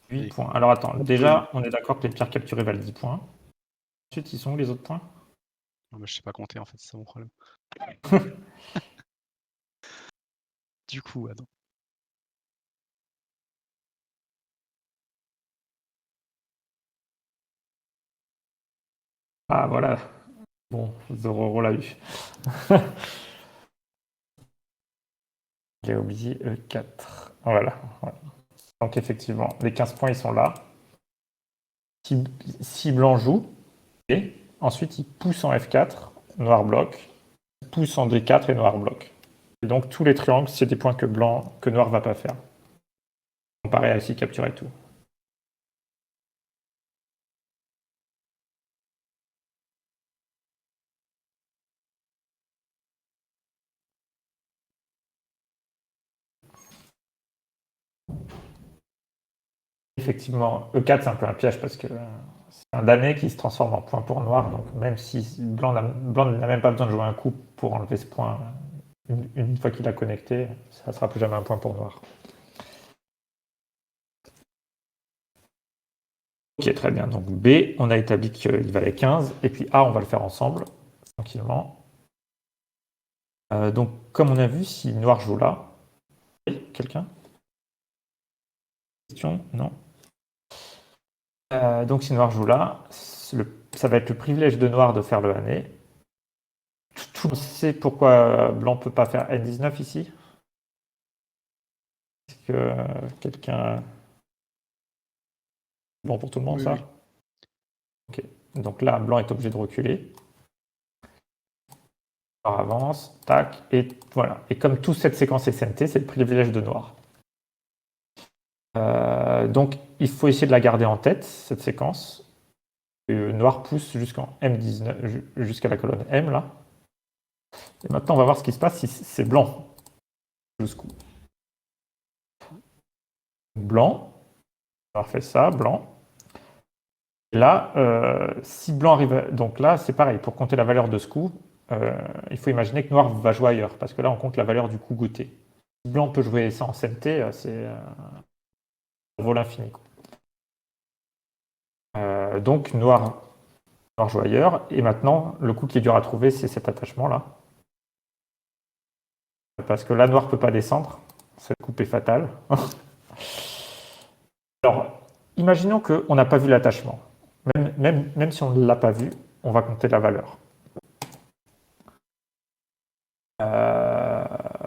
8 points. Alors attends, déjà, on est d'accord que les pierres capturées valent 10 points. Ensuite, ils sont où les autres points? Non, je sais pas compter en fait, c'est ça mon problème. Du coup, attends. Ah voilà. Bon, Zororo l'a eu. J'ai oublié E4. Voilà. Donc effectivement, les 15 points, ils sont là. Si blanc joue, et ensuite il pousse en F4, noir bloque, pousse en D4 et noir bloque. Et donc tous les triangles, c'est des points que noir va pas faire. Comparé à s'il capturait tout. Effectivement, E4 c'est un peu un piège parce que c'est un damné qui se transforme en point pour noir. Donc même si blanc n'a même pas besoin de jouer un coup pour enlever ce point, une fois qu'il a connecté, ça ne sera plus jamais un point pour noir. Ok, très bien. Donc B, on a établi qu'il valait 15. Et puis A, on va le faire ensemble, tranquillement. Donc comme on a vu, si noir joue là... Quelqu'un? Question? Non. Donc si noir joue là, ça va être le privilège de noir de faire le Hané. Tout le monde sait pourquoi blanc ne peut pas faire N19 ici? Est-ce que quelqu'un... Bon pour tout le monde, Oui, ça? oui. Ok. Donc là, blanc est obligé de reculer. Noir avance, tac, et voilà. Et comme toute cette séquence est SMT, c'est le privilège de noir. Donc il faut essayer de la garder en tête, cette séquence. Noir pousse jusqu'en M19, jusqu'à la colonne M, là. Et maintenant, on va voir ce qui se passe si c'est blanc. Jusqu'où blanc. On fait ça, blanc. Là, si blanc arrive... Donc là, c'est pareil. Pour compter la valeur de ce coup, il faut imaginer que noir va jouer ailleurs. Parce que là, on compte la valeur du coup goûté. Si blanc peut jouer ça en CNT, c'est... ça vaut l'infini. Donc noir joue ailleurs. Et maintenant, le coup qui est dur à trouver, c'est cet attachement-là. Parce que là, noir ne peut pas descendre. Cette coupe est fatale. Alors, imaginons qu'on n'a pas vu l'attachement. Même si on ne l'a pas vu, on va compter la valeur.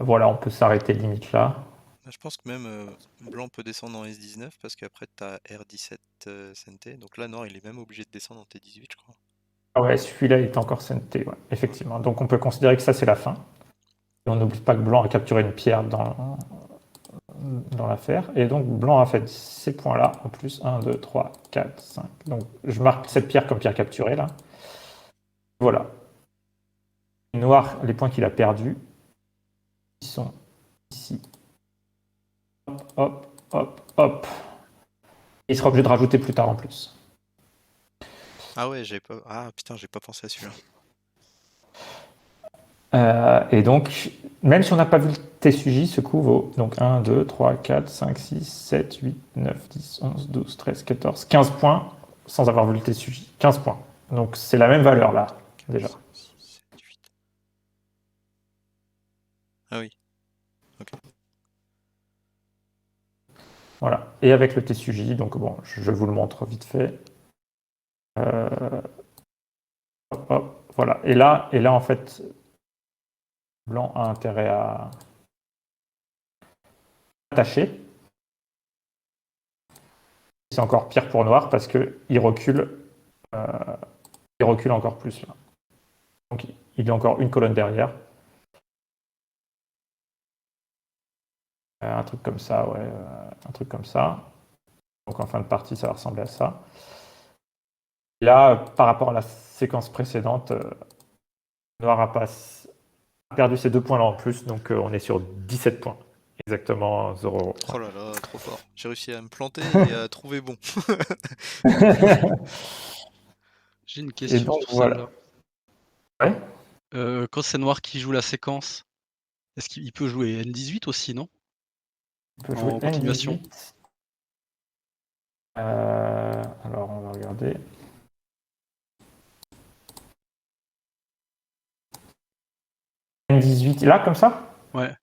Voilà, on peut s'arrêter limite là. Je pense que même blanc peut descendre en S19 parce qu'après tu as R17 CNT. Donc là, noir, il est même obligé de descendre en T18, je crois. Ah ouais, celui-là est encore CNT, ouais, effectivement. Donc on peut considérer que ça, c'est la fin. Et on n'oublie pas que blanc a capturé une pierre dans l'affaire. Et donc blanc a fait ces points-là, en plus 1, 2, 3, 4, 5. Donc je marque cette pierre comme pierre capturée, là. Voilà. Noir, les points qu'il a perdus, ils sont ici. Hop, hop, hop, hop. Il sera obligé de rajouter plus tard en plus. Ah ouais, j'ai pas... Ah putain, j'ai pas pensé à celui-là. Et donc, même si on n'a pas vu le TSUJ, ce coup vaut donc 1, 2, 3, 4, 5, 6, 7, 8, 9, 10, 11, 12, 13, 14, 15 points sans avoir vu le TSUJ. 15 points. Donc c'est la même valeur là, déjà. 5, 6, 7, 8. Ah oui. Ok. Voilà. Et avec le TSUJ, donc bon, je vous le montre vite fait. Hop, hop, voilà. Et là, en fait, blanc a intérêt à attacher. C'est encore pire pour noir parce qu'il recule, encore plus là. Donc il y a encore une colonne derrière. Un truc comme ça, ouais. Un truc comme ça. Donc en fin de partie, ça va ressembler à ça. Là, par rapport à la séquence précédente, noir a perdu ces 2 points-là en plus, donc on est sur 17 points. Exactement 0. Oh là là, trop fort. J'ai réussi à me planter et à trouver bon. J'ai une question donc, sur voilà. celle-là. Ouais. Quand c'est noir qui joue la séquence, est-ce qu'il peut jouer N18 aussi, non? On peut jouer En continuation. N18. Alors, on va regarder. N18, là, comme ça? Ouais.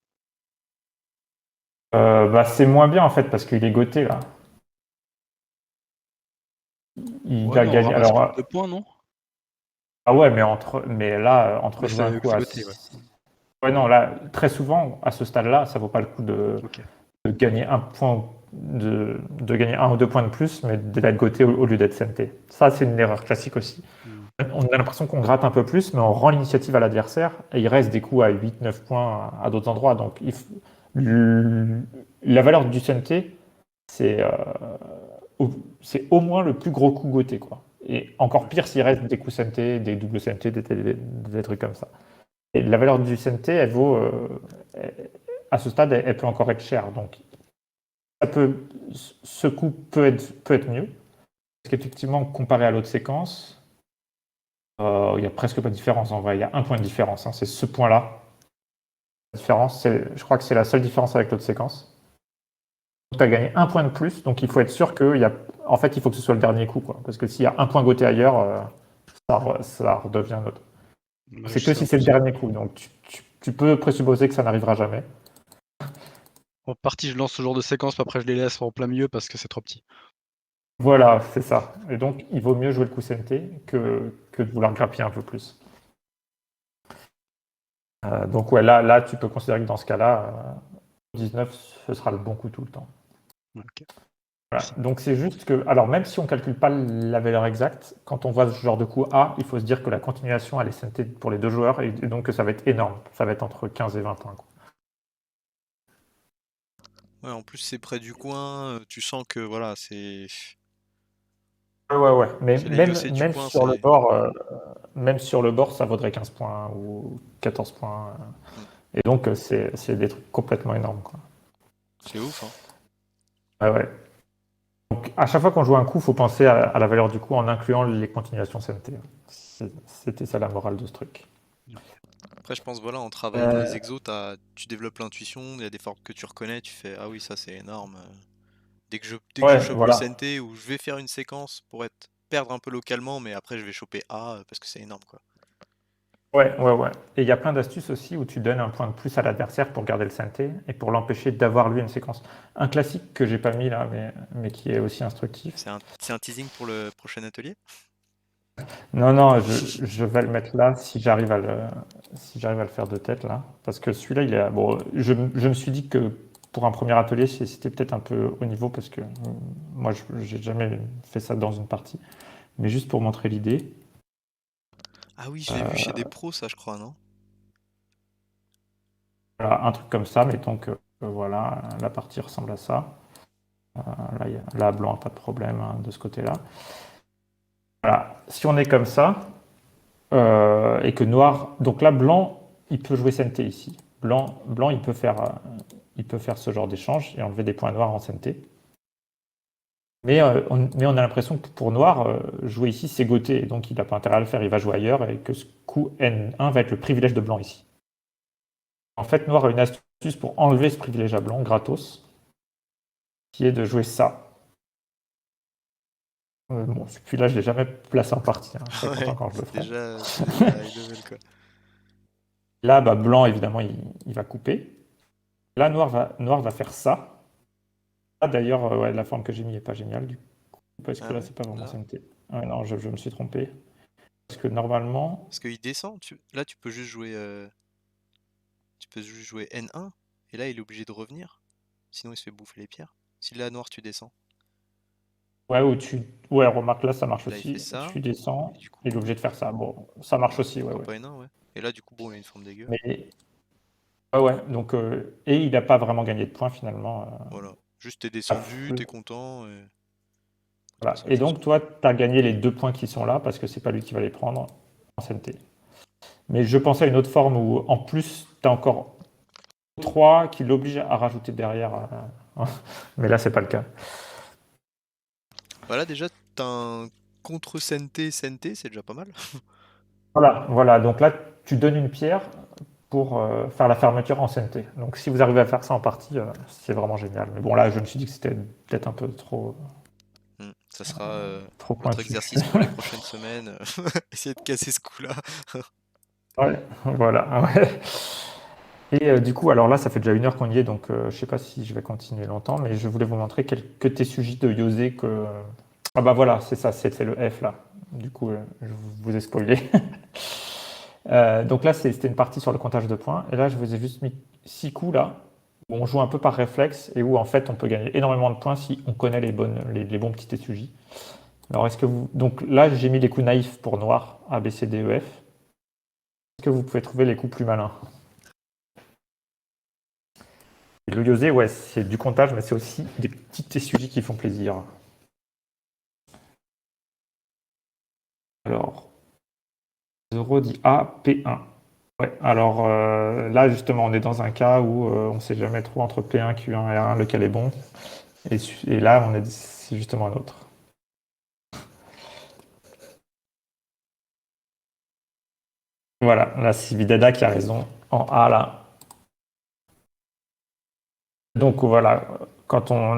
Bah, c'est moins bien, en fait, parce qu'il est goté, là. Il Ouais, a mais on gagné. ramasse Alors, 2 points, non? ah ouais, mais là, entre Mais jouer un c'est coup à... goté, ouais. Ouais, non, là, très souvent, à ce stade-là, ça vaut pas le coup de Ok. gagner un point, de gagner 1 ou 2 points de plus, mais d'être goté au lieu d'être CNT. Ça, c'est une erreur classique aussi. On a l'impression qu'on gratte un peu plus, mais on rend l'initiative à l'adversaire, et il reste des coups à 8-9 points à d'autres endroits. Donc, la valeur du CNT, c'est au moins le plus gros coup goté, quoi. Et encore pire s'il reste des coups CNT, des doubles CNT, des trucs comme ça. Et la valeur du CNT, elle vaut, à ce stade, elle peut encore être chère. Donc, ce coup peut être mieux. Parce qu'effectivement, comparé à l'autre séquence, il n'y a presque pas de différence en vrai. Il y a un point de différence. Hein. C'est ce point-là. La différence, je crois que c'est la seule différence avec l'autre séquence. Tu as gagné un point de plus. Donc, il faut être sûr en fait, il faut que ce soit le dernier coup. Quoi. Parce que s'il y a un point goté ailleurs, ça redevient neutre. Ouais, C'est que si c'est le dernier coup. Donc, tu peux présupposer que ça n'arrivera jamais. En partie, je lance ce genre de séquence, puis après je les laisse en plein milieu parce que c'est trop petit. Voilà, c'est ça. Et donc, il vaut mieux jouer le coup CNT que de vouloir grappiller un peu plus. Donc, ouais, là, tu peux considérer que dans ce cas-là, 19, ce sera le bon coup tout le temps. Ok. Voilà. Donc, c'est juste que, alors, même si on ne calcule pas la valeur exacte, quand on voit ce genre de coup A, il faut se dire que la continuation, elle est CNT pour les 2 joueurs, et donc que ça va être énorme. Ça va être entre 15 et 20 points. Quoi. Ouais, en plus c'est près du coin, tu sens que voilà, Ouais. Mais C'est les même, Yosei du même point, sur le c'est. bord, même sur le bord, ça vaudrait 15 points ou 14 points. Mm. Et donc, c'est des trucs complètement énormes, quoi. C'est ouf, hein. Ouais. Donc, à chaque fois qu'on joue un coup, il faut penser à la valeur du coup en incluant les continuations CMT. C'était ça la morale de ce truc. Après, je pense, voilà, en travaillant Euh, les exos, tu développes l'intuition, il y a des formes que tu reconnais, tu fais, ah oui, ça c'est énorme. Dès que je chope le voilà. CNT, ou je vais faire une séquence pour perdre un peu localement, mais après je vais choper A parce que c'est énorme, quoi. Ouais. Et il y a plein d'astuces aussi où tu donnes un point de plus à l'adversaire pour garder le synthé et pour l'empêcher d'avoir lui une séquence. Un classique que j'ai pas mis là, mais qui est aussi instructif. C'est un teasing pour le prochain atelier? Non, je vais le mettre là si j'arrive à le faire de tête là. Parce que celui-là, il est. Bon, je me suis dit que pour un premier atelier, c'était peut-être un peu haut niveau parce que moi, j'ai jamais fait ça dans une partie. Mais juste pour montrer l'idée. Ah oui, je l'ai vu chez des pros, ça, je crois, non? Voilà, un truc comme ça, mettons que voilà, la partie ressemble à ça. Là, blanc, pas de problème hein, de ce côté-là. Voilà, si on est comme ça, et que noir. Donc là, blanc, il peut jouer CNT ici. Blanc il peut faire ce genre d'échange et enlever des points noirs en CNT. Mais on a l'impression que pour noir, jouer ici, c'est goûter. Donc il n'a pas intérêt à le faire, il va jouer ailleurs et que ce coup N1 va être le privilège de blanc ici. En fait, noir a une astuce pour enlever ce privilège à blanc, gratos, qui est de jouer ça. Bon, celui-là, je ne l'ai jamais placé en partie. Hein. Je serais content Ouais, quand je le ferai. c'est déjà high level, quoi. Là, bah, blanc, évidemment, il va couper. Là, noir va faire ça. Là, d'ailleurs, ouais, la forme que j'ai mis n'est pas géniale, du coup, parce que Ah là, ouais? c'est pas vraiment Là? CNT. Ah, non, je me suis trompé. Parce que normalement, Parce qu'il descend, là tu peux juste jouer N1, et là il est obligé de revenir. Sinon il se fait bouffer les pierres. Si là noir tu descends, ouais, ouais, remarque là, ça marche et là il fait aussi. ça, Tu descends, et du coup, il est obligé de faire ça. Bon, ça marche aussi, ouais. pourquoi pas N1, ouais. Et là du coup, bon, il a une forme dégueu. Mais, ouais, donc, et il n'a pas vraiment gagné de points finalement. Voilà. Juste t'es Ah, descendu, t'es content, et tu voilà. passes à autre Et chose, donc, quoi. toi, tu as gagné les 2 points qui sont là, parce que c'est pas lui qui va les prendre en CNT. Mais je pensais à une autre forme où, en plus, tu as encore 3 qui l'obligent à rajouter derrière. Mais là, c'est pas le cas. Voilà, déjà, t'as un contre Sente, Sente, c'est déjà pas mal. Voilà. Donc là, tu donnes une pierre pour faire la fermeture en CNT. Donc si vous arrivez à faire ça en partie, c'est vraiment génial. Mais bon, là, je me suis dit que c'était peut-être un peu Ça sera trop votre pointu. exercice pour les prochaines semaines. Essayer de casser ce coup-là. Ouais, voilà. Ouais. Et du coup, alors là, ça fait déjà 1 heure qu'on y est, donc je sais pas si je vais continuer longtemps, mais je voulais vous montrer quelques Tessuji de Yosei que... Ah bah voilà, c'est ça, c'est le F là. Du coup, je vous ai spoilé. Donc là, c'était une partie sur le comptage de points. Et là, je vous ai juste mis 6 coups là, où on joue un peu par réflexe et où en fait on peut gagner énormément de points si on connaît les bons petits Tessuji. Alors est-ce que vous. Donc là, j'ai mis les coups naïfs pour noir, A, B, C, D, E, F. Est-ce que vous pouvez trouver les coups plus malins? Et le Yosei, ouais, c'est du comptage, mais c'est aussi des petits Tessuji qui font plaisir. Alors, Zoro dit A, P1. Ouais, alors là justement on est dans un cas où on ne sait jamais trop entre P1, Q1 et R1 lequel est bon. Et là c'est justement un autre. Voilà, là c'est Vidada qui a raison en A là. Donc voilà, quand on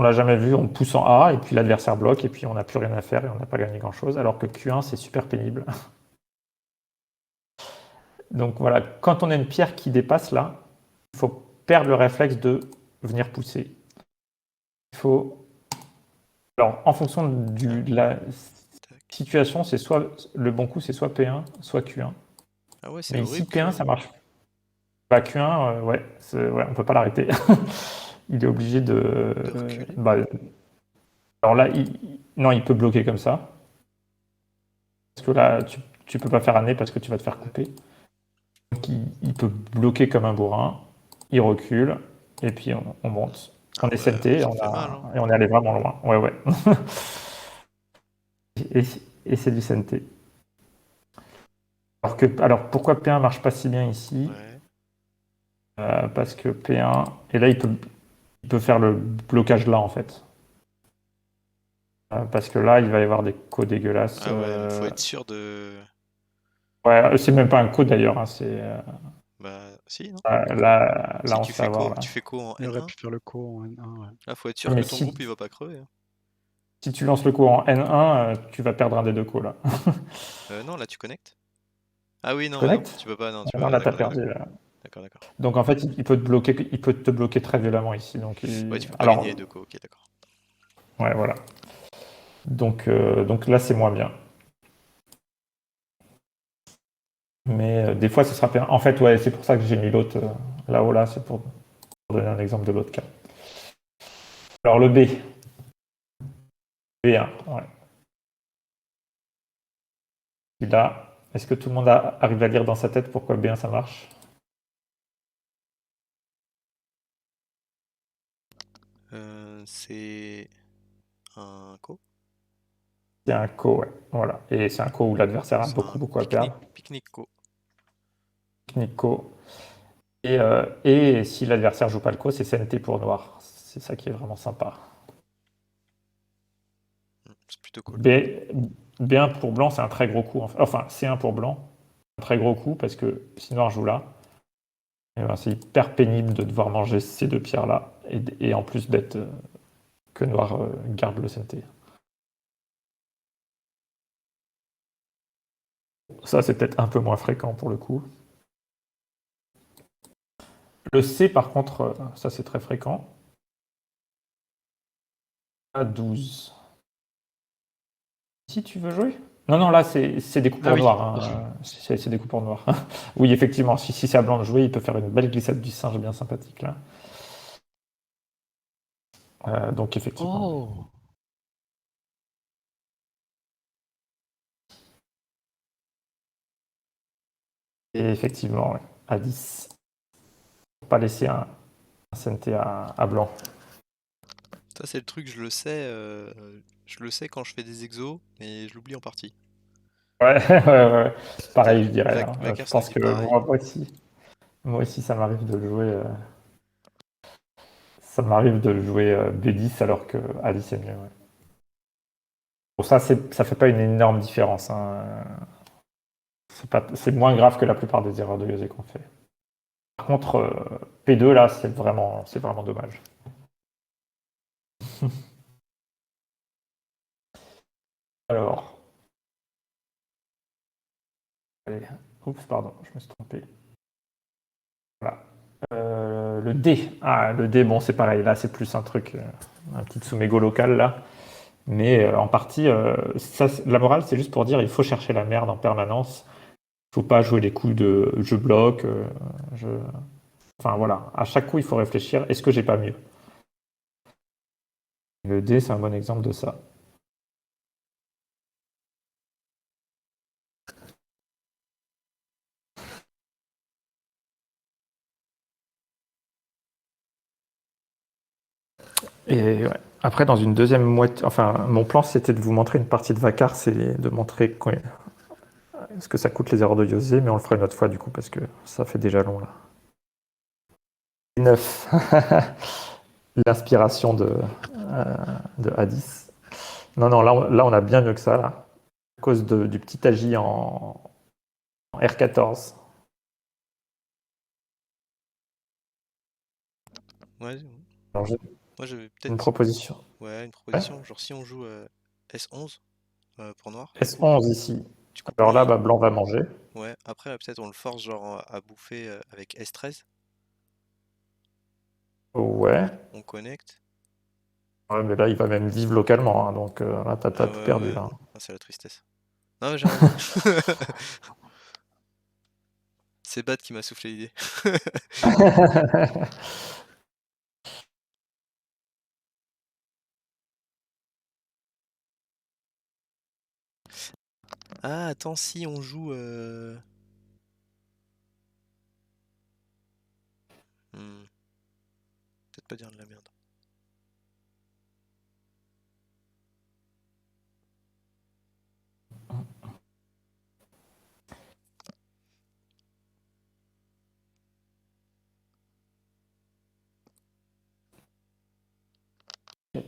l'a jamais vu, on pousse en A et puis l'adversaire bloque et puis on n'a plus rien à faire et on n'a pas gagné grand chose. Alors que Q1 c'est super pénible. Donc voilà, quand on a une pierre qui dépasse là, il faut perdre le réflexe de venir pousser. Il faut. Alors en fonction de la Tac. situation, c'est soit le bon coup c'est soit P1, soit Q1. Ah ouais, c'est Mais ici horrible P1 Q1. ça marche. Bah, Q1, ouais, on peut pas l'arrêter. Il est obligé de. De reculer. Bah, alors là, non, il peut bloquer comme ça. Parce que là, tu peux pas faire un nez parce que tu vas te faire couper. Donc il peut bloquer comme un bourrin. Il recule. Et puis on monte. Ah On est ouais, SNT ça fait mal, hein. et on est allé vraiment loin. Ouais. et c'est du CNT. Alors pourquoi P1 marche pas si bien ici? Ouais. Parce que P1, et là il peut faire le blocage là en fait. Parce que là il va y avoir des codes dégueulasses. Ah ouais, mais faut être sûr de. Ouais, c'est même pas un code d'ailleurs, hein, Bah, si, non? là Si on tu se fait fais avoir co, là. tu fais co en Il aurait N1. pu faire le co en N1, ouais. Là, faut être sûr Mais que ton si, groupe il va pas crever, hein. si tu lances le coup en N1, tu vas perdre un des deux coups là. Non, là tu connectes. Ah oui, Tu non, bah non, connectes? tu peux pas, non, tu Non, peux. là t'as D'accord, d'accord, perdu là. d'accord, d'accord. Donc en fait, il peut te bloquer très violemment ici. Ouais, tu peux pas Alors, gagner les deux co, ok, d'accord. ouais, voilà. Donc là, c'est moins bien. Mais des fois, ce sera bien. En fait, ouais, c'est pour ça que j'ai mis l'autre là-haut, là, c'est pour donner un exemple de l'autre cas. Alors le B. B1, ouais. Celui-là, est-ce que tout le monde arrive à lire dans sa tête pourquoi B1 ça marche? C'est un co. C'est un co, ouais. Voilà. Et c'est un co où l'adversaire a C'est un beaucoup à perdre. pique-nique co. Technique co. Et si l'adversaire joue pas le co, c'est CNT pour noir. C'est ça qui est vraiment sympa. C'est plutôt cool. B1 pour blanc, c'est un très gros coup. Enfin, C1 pour blanc, un très gros coup parce que si noir joue là, eh ben, c'est hyper pénible de devoir manger ces deux pierres-là et en plus d'être que noir garde le CNT. Ça, c'est peut-être un peu moins fréquent pour le coup. Le C, par contre, ça c'est très fréquent. À 12. Si tu veux jouer? Non, non, là c'est des coups pour Ah oui, noir. Hein. C'est des coups pour noir. Oui, effectivement, si c'est à blanc de jouer, il peut faire une belle glissade du singe bien sympathique là. Donc effectivement. oh, Et effectivement, ouais, à 10. Faut pas laisser un CNT à blanc. Ça, c'est le truc, je le sais quand je fais des exos, mais je l'oublie en partie. Ouais, ouais, ouais. Pareil, Tiens, je dirais. Hein. Je Vakers nous pense dit que pareil. moi aussi, ça m'arrive de le jouer. Ça m'arrive de le jouer B10 alors que Alice est mieux. Ouais. Pour ça, ça fait pas une énorme différence. Hein. C'est moins grave que la plupart des erreurs de Yosé qu'on fait. Par contre, P2 là, c'est vraiment dommage. Alors, allez, oups, pardon, je me suis trompé. Voilà. Le D. Ah, le D, bon, c'est pareil. Là, c'est plus un truc, un petit sous-mégo local là. Mais en partie, la morale, c'est juste pour dire il faut chercher la merde en permanence. Il ne faut pas jouer les coups de je bloque. Je... Enfin voilà, à chaque coup, il faut réfléchir est-ce que j'ai pas mieux? Le D, c'est un bon exemple de ça. Et ouais. Après, dans une deuxième moitié, enfin, mon plan c'était de vous montrer une partie de Vacar, c'est de montrer ce que ça coûte les erreurs de Yosé, mais on le fera une autre fois du coup parce que ça fait déjà long là. 9. L'inspiration de Hadis. Non, non, là on a bien mieux que ça là. À cause du petit agi en R14. Ouais, Alors, j'ai moi j'avais une peut-être proposition. une Ouais. proposition, genre si on joue S11 pour noir, S11 ici. tu coupes Alors là, noir, bah, blanc va manger. ouais, après peut-être on le force genre à bouffer avec S13, Ouais. on connecte. Ouais, mais là, il va même vivre localement. Hein, donc là, t'as Ah tout ouais, perdu. ouais, Là. ah, c'est la tristesse. Non, mais j'ai raison. C'est Bad qui m'a soufflé l'idée. Ah, attends, si on joue. Peut-être pas dire de la merde.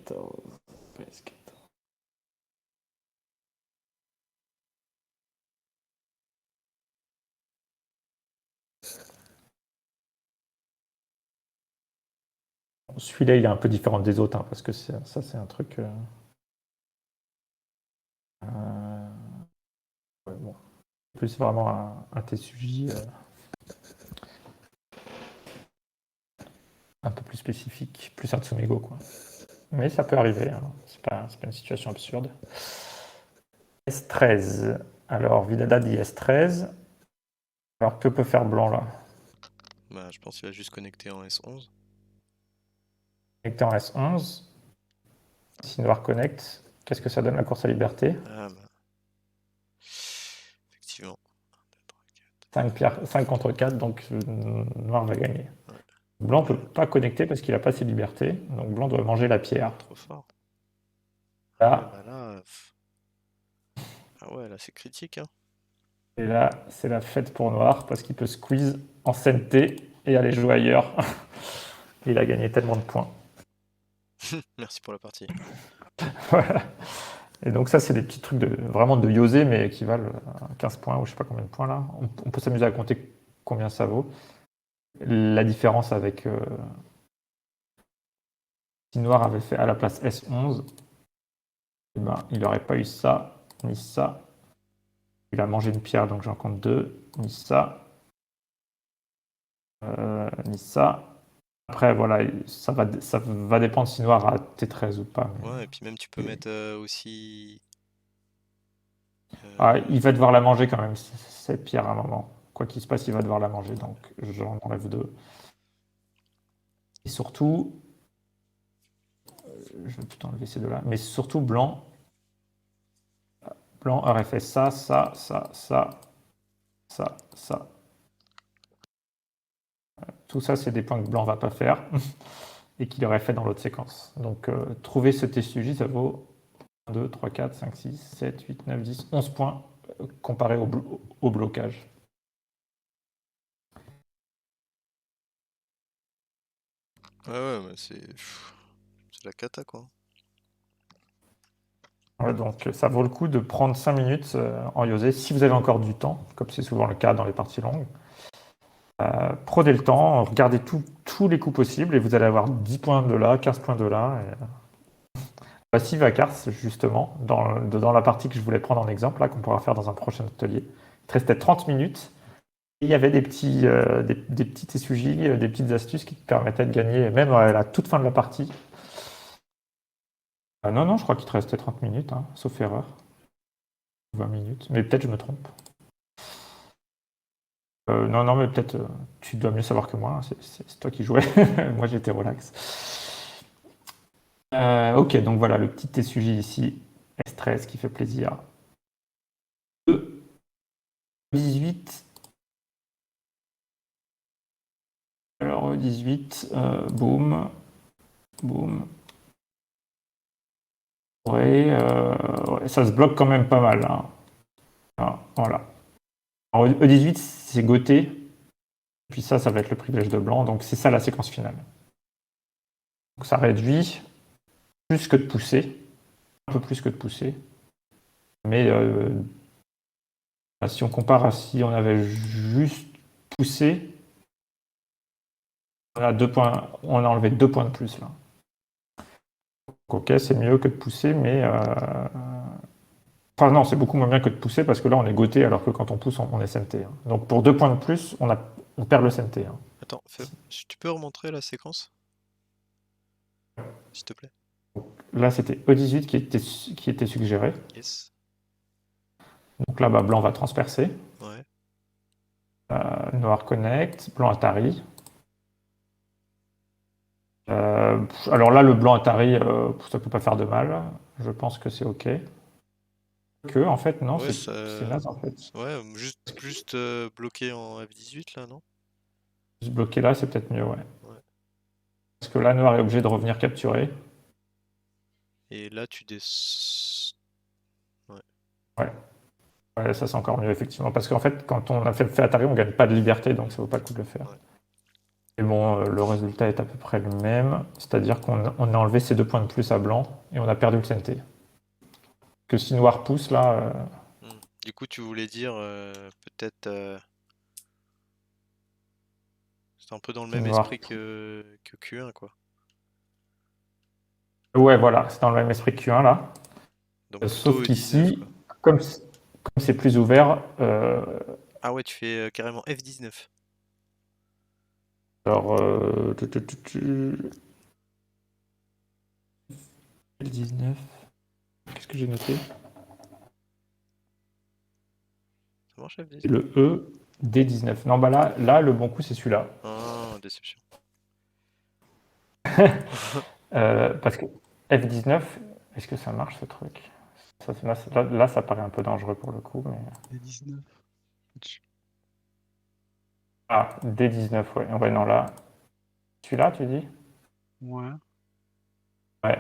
PS14. PS14. Celui-là, il est un peu différent des autres, hein, parce que ça, c'est un truc... ouais, bon. Plus vraiment un TSUJ un peu plus spécifique, plus un Tsumigo, quoi. Mais ça peut arriver, hein. C'est pas une situation absurde. S13. Alors, Vidada dit S13. Alors, que peut faire blanc, là? Bah, je pense qu'il va juste connecter en S11. Connecté en S11. Si Noir connecte, qu'est-ce que ça donne la course à liberté? Ah bah. Effectivement. 5 contre 4, donc Noir va gagner. Ouais. Blanc ne peut pas connecter parce qu'il n'a pas ses libertés, donc Blanc doit manger la pierre. Trop fort. Là, Ah, bah là, ah ouais, là c'est critique. Hein. et là, c'est la fête pour Noir parce qu'il peut squeeze en CNT et aller jouer ailleurs. Il a gagné tellement de points. Merci pour la partie. Voilà. Et donc ça, c'est des petits trucs vraiment de Yosé, mais qui valent 15 points ou je sais pas combien de points là. On peut s'amuser à compter combien ça vaut. La différence avec si Noir avait fait à la place S11, eh ben, il n'aurait pas eu ça, ni ça. Il a mangé une pierre, donc j'en compte 2, ni ça, ni ça. Après, voilà, ça va dépendre si Noir a T13 ou pas. Mais... Ouais, et puis même tu peux mettre aussi... Ah, il va devoir la manger quand même, cette pierre à un moment. Quoi qu'il se passe, il va devoir la manger, donc j'en enlève 2. Et surtout, je vais plutôt enlever ces deux-là, mais surtout Blanc. Blanc aurait fait ça, ça, ça, ça, ça, ça. Tout ça, c'est des points que Blanc va pas faire et qu'il aurait fait dans l'autre séquence. Donc, trouver ce TSUJ, ça vaut 1, 2, 3, 4, 5, 6, 7, 8, 9, 10, 11 points comparé au blocage. Ouais, mais c'est la cata quoi. Ouais, donc, ça vaut le coup de prendre 5 minutes en Yosé si vous avez encore du temps, comme c'est souvent le cas dans les parties longues. Prenez le temps, regardez tous les coups possibles et vous allez avoir 10 points de là, 15 points de là. Voici Vakars, justement, dans la partie que je voulais prendre en exemple, là, qu'on pourra faire dans un prochain atelier. Il te restait 30 minutes. Et il y avait des petits SUJ, des petites astuces qui te permettaient de gagner, même à la toute fin de la partie. Non, je crois qu'il te restait 30 minutes, hein, sauf erreur. 20 minutes, mais peut-être je me trompe. Non, mais peut-être tu dois mieux savoir que moi, hein, c'est toi qui jouais. Moi, j'étais relax. Ok, donc voilà, le petit SUJ ici, S13 qui fait plaisir. 18. Alors 18, boum, boum. Ouais, ça se bloque quand même pas mal. Hein. Ah, voilà. Alors, E18, c'est Gauthier. Puis ça va être le privilège de blanc. Donc c'est ça la séquence finale. Donc ça réduit plus que de pousser. Un peu plus que de pousser. Mais si on compare à si on avait juste poussé, on a 2 points, on a enlevé 2 points de plus là. Donc, ok, c'est mieux que de pousser, mais enfin non, c'est beaucoup moins bien que de pousser parce que là on est goté alors que quand on pousse on est SNT. Hein. Donc pour 2 points de plus, on perd le SNT. Hein. Attends, tu peux remontrer la séquence? S'il te plaît. Là c'était E18 qui était suggéré. Yes. Donc là blanc va transpercer. Ouais. Noir connect, blanc Atari. Alors là le blanc Atari, ça peut pas faire de mal. Je pense que c'est ok. Que en fait non, Ouais, c'est naze en fait. Ouais, juste bloqué en F18 là, non? Juste bloquer là, c'est peut-être mieux, ouais. Parce que là, Noir est obligé de revenir capturer. Et là, tu Ouais, ça c'est encore mieux, effectivement. Parce qu'en fait, quand on a fait Atari, on gagne pas de liberté, donc ça vaut pas le coup de le faire. Ouais. Et bon, le résultat est à peu près le même, c'est-à-dire qu'on a enlevé ces 2 points de plus à blanc et on a perdu le CNT. Que si noir pousse là, Du coup, tu voulais dire peut-être. C'est un peu dans le si même noir. esprit que Q1, quoi. Ouais, voilà, c'est dans le même esprit que Q1 là. Donc Sauf plutôt 19, qu'ici, quoi. comme c'est plus ouvert, Ah ouais, tu fais carrément F19. alors 19, qu'est-ce que j'ai noté? Ça marche C'est F19? le E D19. Non, bah là, le bon coup, c'est celui-là. Ah, déception. Parce que F19, est-ce que ça marche ce truc? Là, ça paraît un peu dangereux pour le coup. Mais... Les 19. Ah, D19, ouais. Ouais, non, là. Celui-là, tu dis? Ouais. Ouais.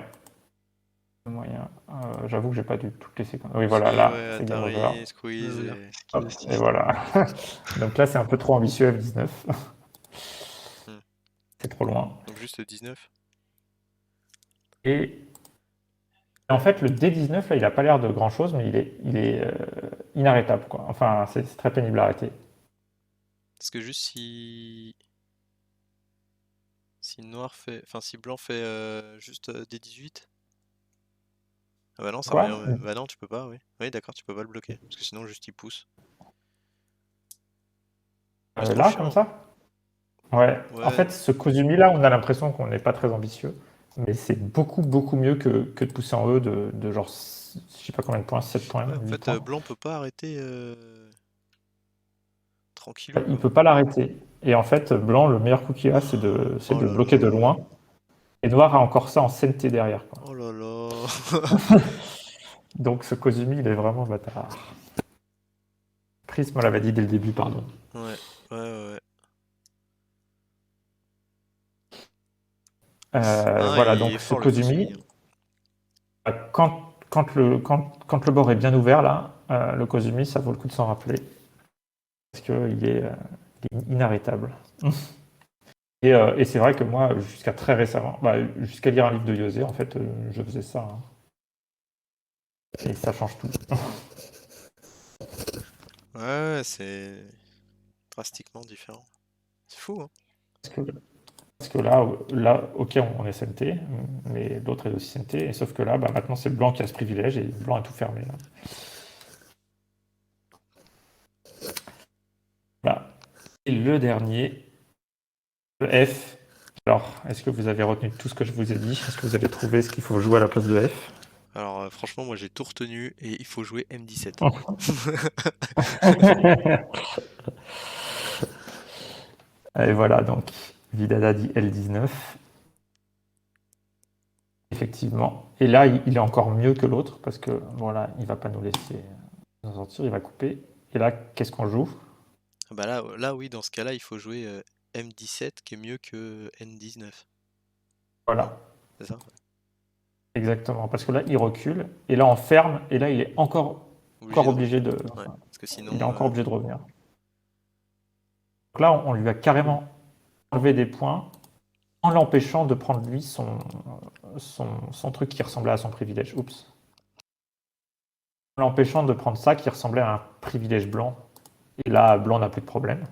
Moyen. J'avoue que j'ai pas du toutes les séquences. Oui, voilà, Si, là, ouais, c'est game over. Atari, Squeeze et. Hop, et voilà. Donc là, c'est un peu trop ambitieux, F19. Hmm. C'est trop loin. Donc juste 19. Et en fait, le D19, là, il a pas l'air de grand-chose, mais il est inarrêtable, quoi. Enfin, c'est très pénible à arrêter. Parce que juste si noir fait. Enfin, si blanc fait juste des 18. Ah bah non, ça Quoi? revient. Bah non, tu peux pas, oui. Oui, d'accord, tu peux pas le bloquer. Parce que sinon, juste il pousse. Ouais, c'est trop Là, comme chiant. ça? Ouais. En Ouais, fait, ce Kozumi-là, on a l'impression qu'on n'est pas très ambitieux, mais c'est beaucoup, beaucoup mieux que de pousser en E de genre, je sais pas combien de points, 7 points, ouais, en 8 fait, points. blanc peut pas arrêter tranquillou, Il quoi. peut pas l'arrêter. Et en fait, blanc, le meilleur coup qu'il a, c'est Oh de là bloquer de là. loin. Et noir a encore ça en CNT derrière, quoi. Oh là là. Donc ce Kozumi, il est vraiment bâtard. Prism l'avait dit dès le début, pardon. Ouais, ouais, ouais. Ah, Voilà, il est donc ce fort le Kozumi, Kozumi, hein. quand le bord est bien ouvert, là, le Kozumi, ça vaut le coup de s'en rappeler. Parce qu'il est inarrêtable. Et c'est vrai que moi, jusqu'à très récemment, jusqu'à lire un livre de Yosé, en fait, je faisais ça. Hein. Et ça change tout. Ouais, c'est drastiquement différent. C'est fou, hein. Parce que là, ok, on est SNT, mais l'autre est aussi SNT. Et sauf que là, maintenant, c'est blanc qui a ce privilège et blanc est tout fermé. Là. Voilà. Et le dernier, le F. Alors, est-ce que vous avez retenu tout ce que je vous ai dit? Est-ce que vous avez trouvé ce qu'il faut jouer à la place de F? Alors, franchement, moi j'ai tout retenu et il faut jouer M17. Et voilà, donc Vidada dit L19. Effectivement. Et là, il est encore mieux que l'autre parce que voilà, il va pas nous laisser nous sortir, il va couper. Et là, qu'est-ce qu'on joue? Ah bah là, oui, dans ce cas-là, il faut jouer M17 qui est mieux que N19. Non, Voilà, c'est ça? exactement. Parce que là, il recule et là, on ferme et là, il est encore Obligé de obligé revenir. de, Ouais, parce que il est sinon, encore obligé de revenir. Donc là, on lui a carrément enlevé des points en l'empêchant de prendre lui son truc qui ressemblait à son privilège. Oups. En l'empêchant de prendre ça qui ressemblait à un privilège blanc. Et là, blanc n'a plus de problème.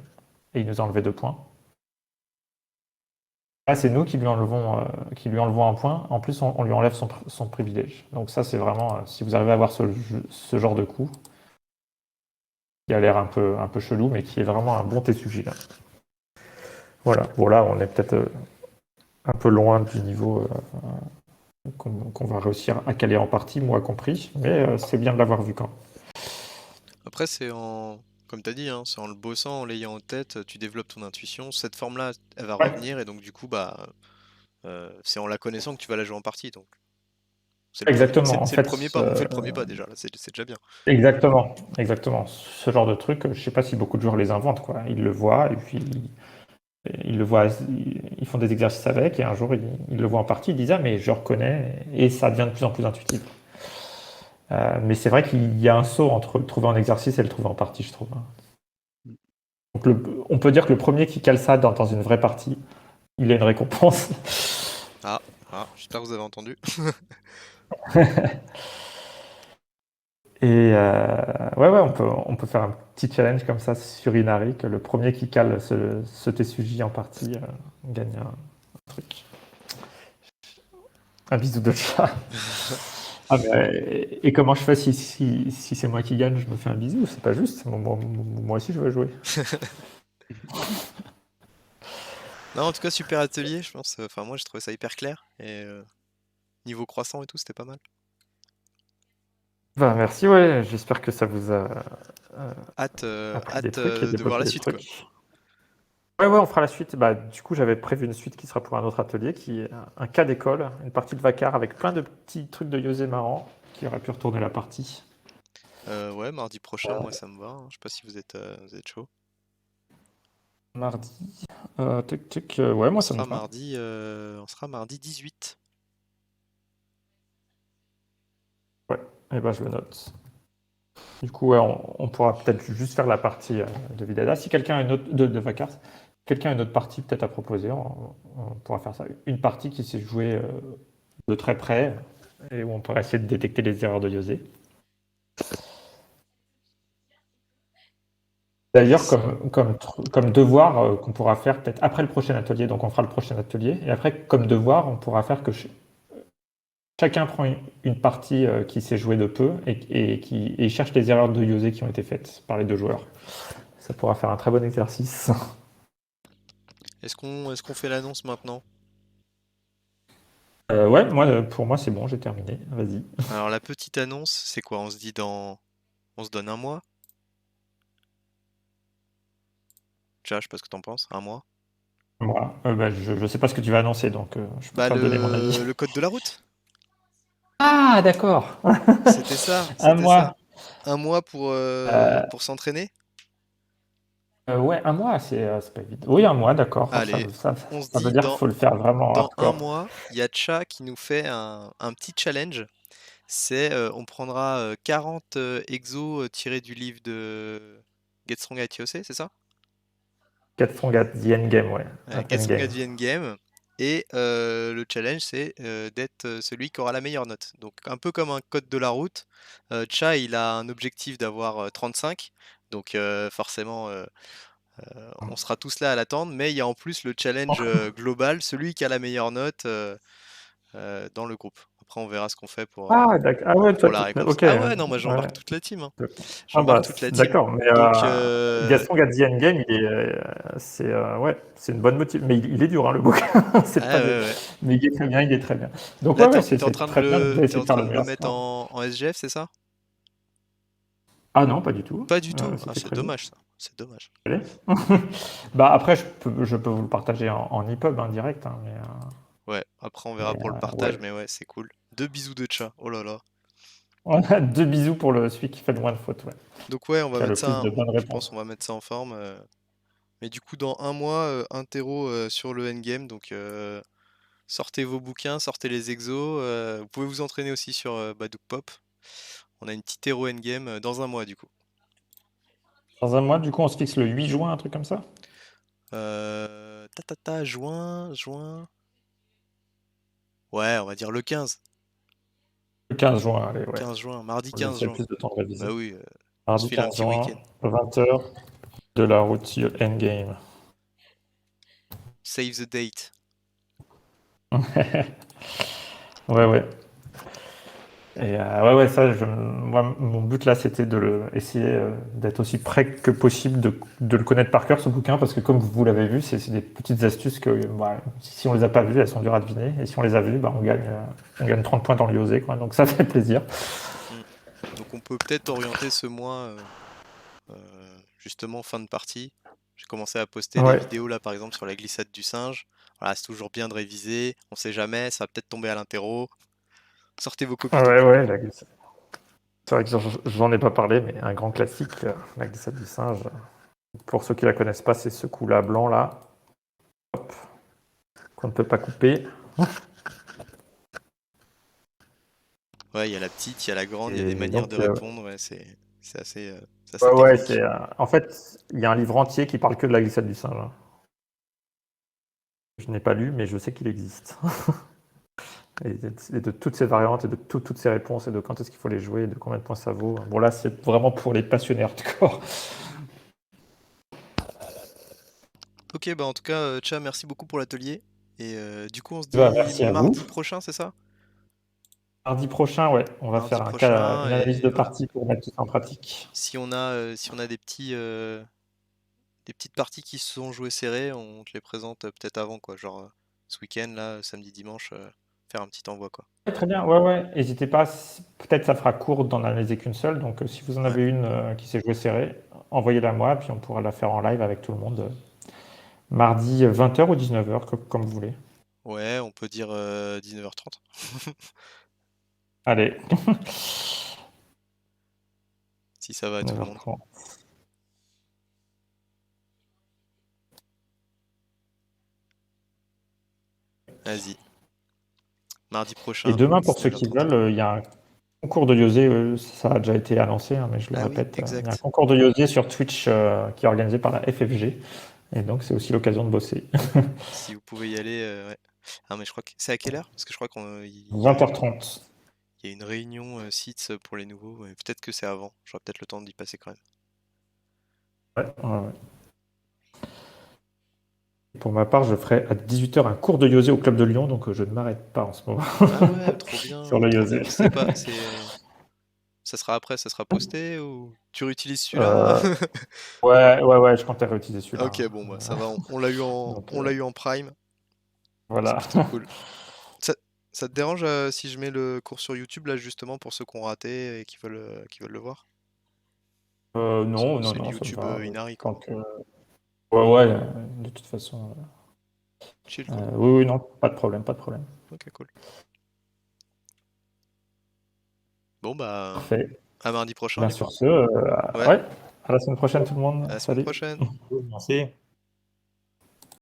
Et il nous a enlevé 2 points. Là, c'est nous qui lui enlevons un point. En plus, on lui enlève son privilège. Donc ça, c'est vraiment, si vous arrivez à avoir ce genre de coup, qui a l'air un peu chelou, mais qui est vraiment un bon T-sujet. Là. Voilà. Bon, là, on est peut-être un peu loin du niveau qu'on va réussir à caler en partie, moi compris, mais c'est bien de l'avoir vu quand même. après, comme tu as dit, hein, c'est en le bossant, en l'ayant en tête, tu développes ton intuition. Cette forme-là, elle va Ouais, revenir et donc du coup, c'est en la connaissant que tu vas la jouer en partie. Donc, exactement. En c'est le fait, premier pas. On fait le premier pas déjà, là, c'est déjà bien. exactement, exactement. Ce genre de truc, je sais pas si beaucoup de joueurs les inventent, quoi. Ils le voient et puis ils le voient, ils font des exercices avec et un jour ils le voient en partie, ils disent ah mais je reconnais et ça devient de plus en plus intuitif. Mais c'est vrai qu'il y a un saut entre le trouver en exercice et le trouver en partie, je trouve. Donc on peut dire que le premier qui cale ça dans une vraie partie, il a une récompense. Ah, j'espère que vous avez entendu. Et ouais, on peut faire un petit challenge comme ça sur Inari, que le premier qui cale ce TSUJ en partie gagne un truc. Un bisou de chat. Ah, et comment je fais si c'est moi qui gagne, je me fais un bisou? C'est pas juste. Moi aussi, je veux jouer. Non, en tout cas, super atelier, je pense. Enfin, moi, j'ai trouvé ça hyper clair. Et niveau croissant et tout, c'était pas mal. Ben, merci, ouais. J'espère que ça vous a Hâte, appris des trucs et de voir débloqué la des suite, quoi. trucs. Ouais, on fera la suite. Bah, du coup, j'avais prévu une suite qui sera pour un autre atelier, qui est un cas d'école, une partie de Vacar avec plein de petits trucs de Yosé marrants qui auraient pu retourner la partie. Ouais, mardi prochain, moi, ça me va. Hein. Je sais pas si vous êtes chaud. Mardi. Ouais, moi, ça me va. On sera mardi 18. Ouais, et ben, je le note. Du coup, ouais, on pourra peut-être juste faire la partie de Vidada. Si quelqu'un a une autre de Vacar, quelqu'un a une autre partie peut-être à proposer, on pourra faire ça. Une partie qui s'est jouée de très près et où on pourra essayer de détecter les erreurs de Yosé. D'ailleurs, Yes. comme devoir qu'on pourra faire peut-être après le prochain atelier, donc on fera le prochain atelier, et après, comme devoir, on pourra faire que chacun prend une partie qui s'est jouée de peu et cherche les erreurs de Yosé qui ont été faites par les deux joueurs. Ça pourra faire un très bon exercice. Est-ce qu'on fait l'annonce maintenant? Ouais, pour moi, c'est bon, j'ai terminé. Vas-y. Alors, la petite annonce, c'est quoi? On se donne un mois? Tja, je sais pas ce que t'en penses. Un mois? Moi, je sais pas ce que tu vas annoncer, donc je peux Bah, pas donner mon avis. le code de la route. Ah, d'accord. C'était ça, Un c'était ça. mois. Un mois Euh, pour s'entraîner? ouais, un mois, c'est pas évident. Oui, un mois, d'accord. Allez, on se Ça veut dit dire qu'il faut le faire vraiment dans un hardcore. mois, il y a Cha qui nous fait un petit challenge. C'est on prendra 40 exos tirés du livre de Get Strong at TOC, c'est ça? 4 Strong at the Endgame, ouais. At Get Strong at Endgame. the Endgame. Et le challenge, c'est d'être celui qui aura la meilleure note. Donc un peu comme un code de la route, Cha, il a un objectif d'avoir 35. Donc forcément, on sera tous là à l'attendre. Mais il y a en plus le challenge global, celui qui a la meilleure note dans le groupe. Après, on verra ce qu'on fait Ah, d'accord. Ah ouais, pour la récompense. ok. Ah ouais, non, moi Ouais. j'embarque toute la team. Hein. Ah bah, J'embarque toute la team. d'accord, mais Donc, Gaston at the Endgame, ouais, c'est une bonne motive. Mais il est dur, hein, le bouquin. C'est ah pas ouais, ouais. Mais il est très bien, il est très bien. Donc Là, ouais, t'es c'est en train de très bien. Je vais t'es essayer en de faire train le de le meilleur mettre score. en SGF, c'est ça? Ah non, pas du tout. Pas du tout. Ah, C'était c'est prévu. dommage ça. C'est dommage. Allez. Bah après, je peux vous le partager en EPUB, hein, direct. Hein, Ouais, après on verra pour le partage, ouais. mais ouais, c'est cool. Deux bisous de chat. Oh là là. On a 2 bisous pour celui qui fait le moins de fautes, ouais. Donc ouais, on va Qui a le mettre plus ça, de bonnes je pense réponses. on va mettre ça en forme. Mais du coup, dans un mois, un terreau sur le endgame. Donc sortez vos bouquins, sortez les exos. Vous pouvez vous entraîner aussi sur Badook Pop. On a une petite héros endgame dans un mois du coup. Dans un mois, du coup, on se fixe le 8 juin, un truc comme ça? Juin. Ouais, on va dire le 15. Le 15 juin, allez, ouais. 15 juin, mardi On 15 laisse juin. plus de temps de réviser. Bah oui, on se Mardi file un 15 petit juin, week-end. 20h, de la route Endgame. Save the date. Ouais. Et ouais, ça, moi, mon but là, c'était essayer d'être aussi près que possible de le connaître par cœur, ce bouquin, parce que comme vous l'avez vu, c'est des petites astuces que si on les a pas vues, elles sont dures à deviner, et si on les a vues, bah, on gagne 30 points dans le Yosé, quoi, donc ça fait plaisir. Donc on peut peut-être orienter ce mois, justement fin de partie. J'ai commencé à poster des Ouais. vidéos là par exemple sur la glissade du singe. Voilà, c'est toujours bien de réviser, on sait jamais, ça va peut-être tomber à l'interro. Sortez vos copies tout. Ouais, la glissade. C'est vrai que j'en ai pas parlé, mais un grand classique, la glissade du singe. Pour ceux qui la connaissent pas, c'est ce coup-là blanc là, hop, qu'on ne peut pas couper. Ouais, il y a la petite, il y a la grande, il y a des Et manières donc, de répondre, ouais, c'est C'est assez, Ouais, technique. en fait, il y a un livre entier qui parle que de la glissade du singe, hein. Je n'ai pas lu, mais je sais qu'il existe. Et de toutes ces variantes, et de toutes ces réponses, et de quand est-ce qu'il faut les jouer, et de combien de points ça vaut. Bon, là, c'est vraiment pour les passionnés hardcore. Ok, bah en tout cas, Tcha, merci beaucoup pour l'atelier. Et du coup, on se Bah, dit merci à vous. mardi prochain, c'est ça? Mardi prochain, ouais, on va Mardi faire prochain, une analyse et de voilà. partie pour mettre tout ça en pratique. Si on a des petites parties qui se sont jouées serrées, on te les présente peut-être avant, quoi. Genre ce week-end, là, samedi, dimanche, faire un petit envoi, quoi. Ouais, très bien, ouais. N'hésitez pas, peut-être ça fera court d'en analyser qu'une seule. Donc, si vous en Ouais. avez une qui s'est jouée serrée, envoyez-la moi, puis on pourra la faire en live avec tout le monde. Mardi 20h ou 19h, comme vous voulez. Ouais, on peut dire 19h30. Allez, Si ça va à tout le monde. 9h30. Vas-y. Mardi Et prochain, demain, pour ceux qui 19h30. veulent, il y a un concours de Yosé, ça a déjà été annoncé, hein, mais je le Ah oui, répète. Il y a un exact. concours de Yosé sur Twitch qui est organisé par la FFG. Et donc, c'est aussi l'occasion de bosser. Si vous pouvez y aller, ouais. Ah, mais je crois que c'est à quelle heure? Parce que je crois qu'il 20h30. y a une réunion SITS pour les nouveaux. Ouais, peut-être que c'est avant. J'aurai peut-être le temps d'y passer quand même. Ouais. Pour ma part, je ferai à 18h un cours de Yosé au Club de Lyon, donc je ne m'arrête pas en ce moment Ah ouais, trop bien, sur le trop Yosé. bien. Ça sera après, ça sera posté ou tu réutilises celui-là? Euh, ouais, je comptais réutiliser celui-là, Ok, hein. bon, bah ça va, on l'a eu Donc, en prime. C'est voilà. plutôt cool. Ça, ça te dérange si je mets le cours sur YouTube là justement pour ceux qui ont raté et qui veulent le voir? Non, C'est du ça me YouTube va. Inari quoi. Tant que... Ouais, de toute façon. Chill quoi. Oui, non, pas de problème, pas de problème. Ok, cool. Bon bah Parfait. à mardi prochain Bien du coup. sur ce, Ouais, ouais, à la semaine prochaine tout le monde. à la semaine Salut. prochaine. Merci.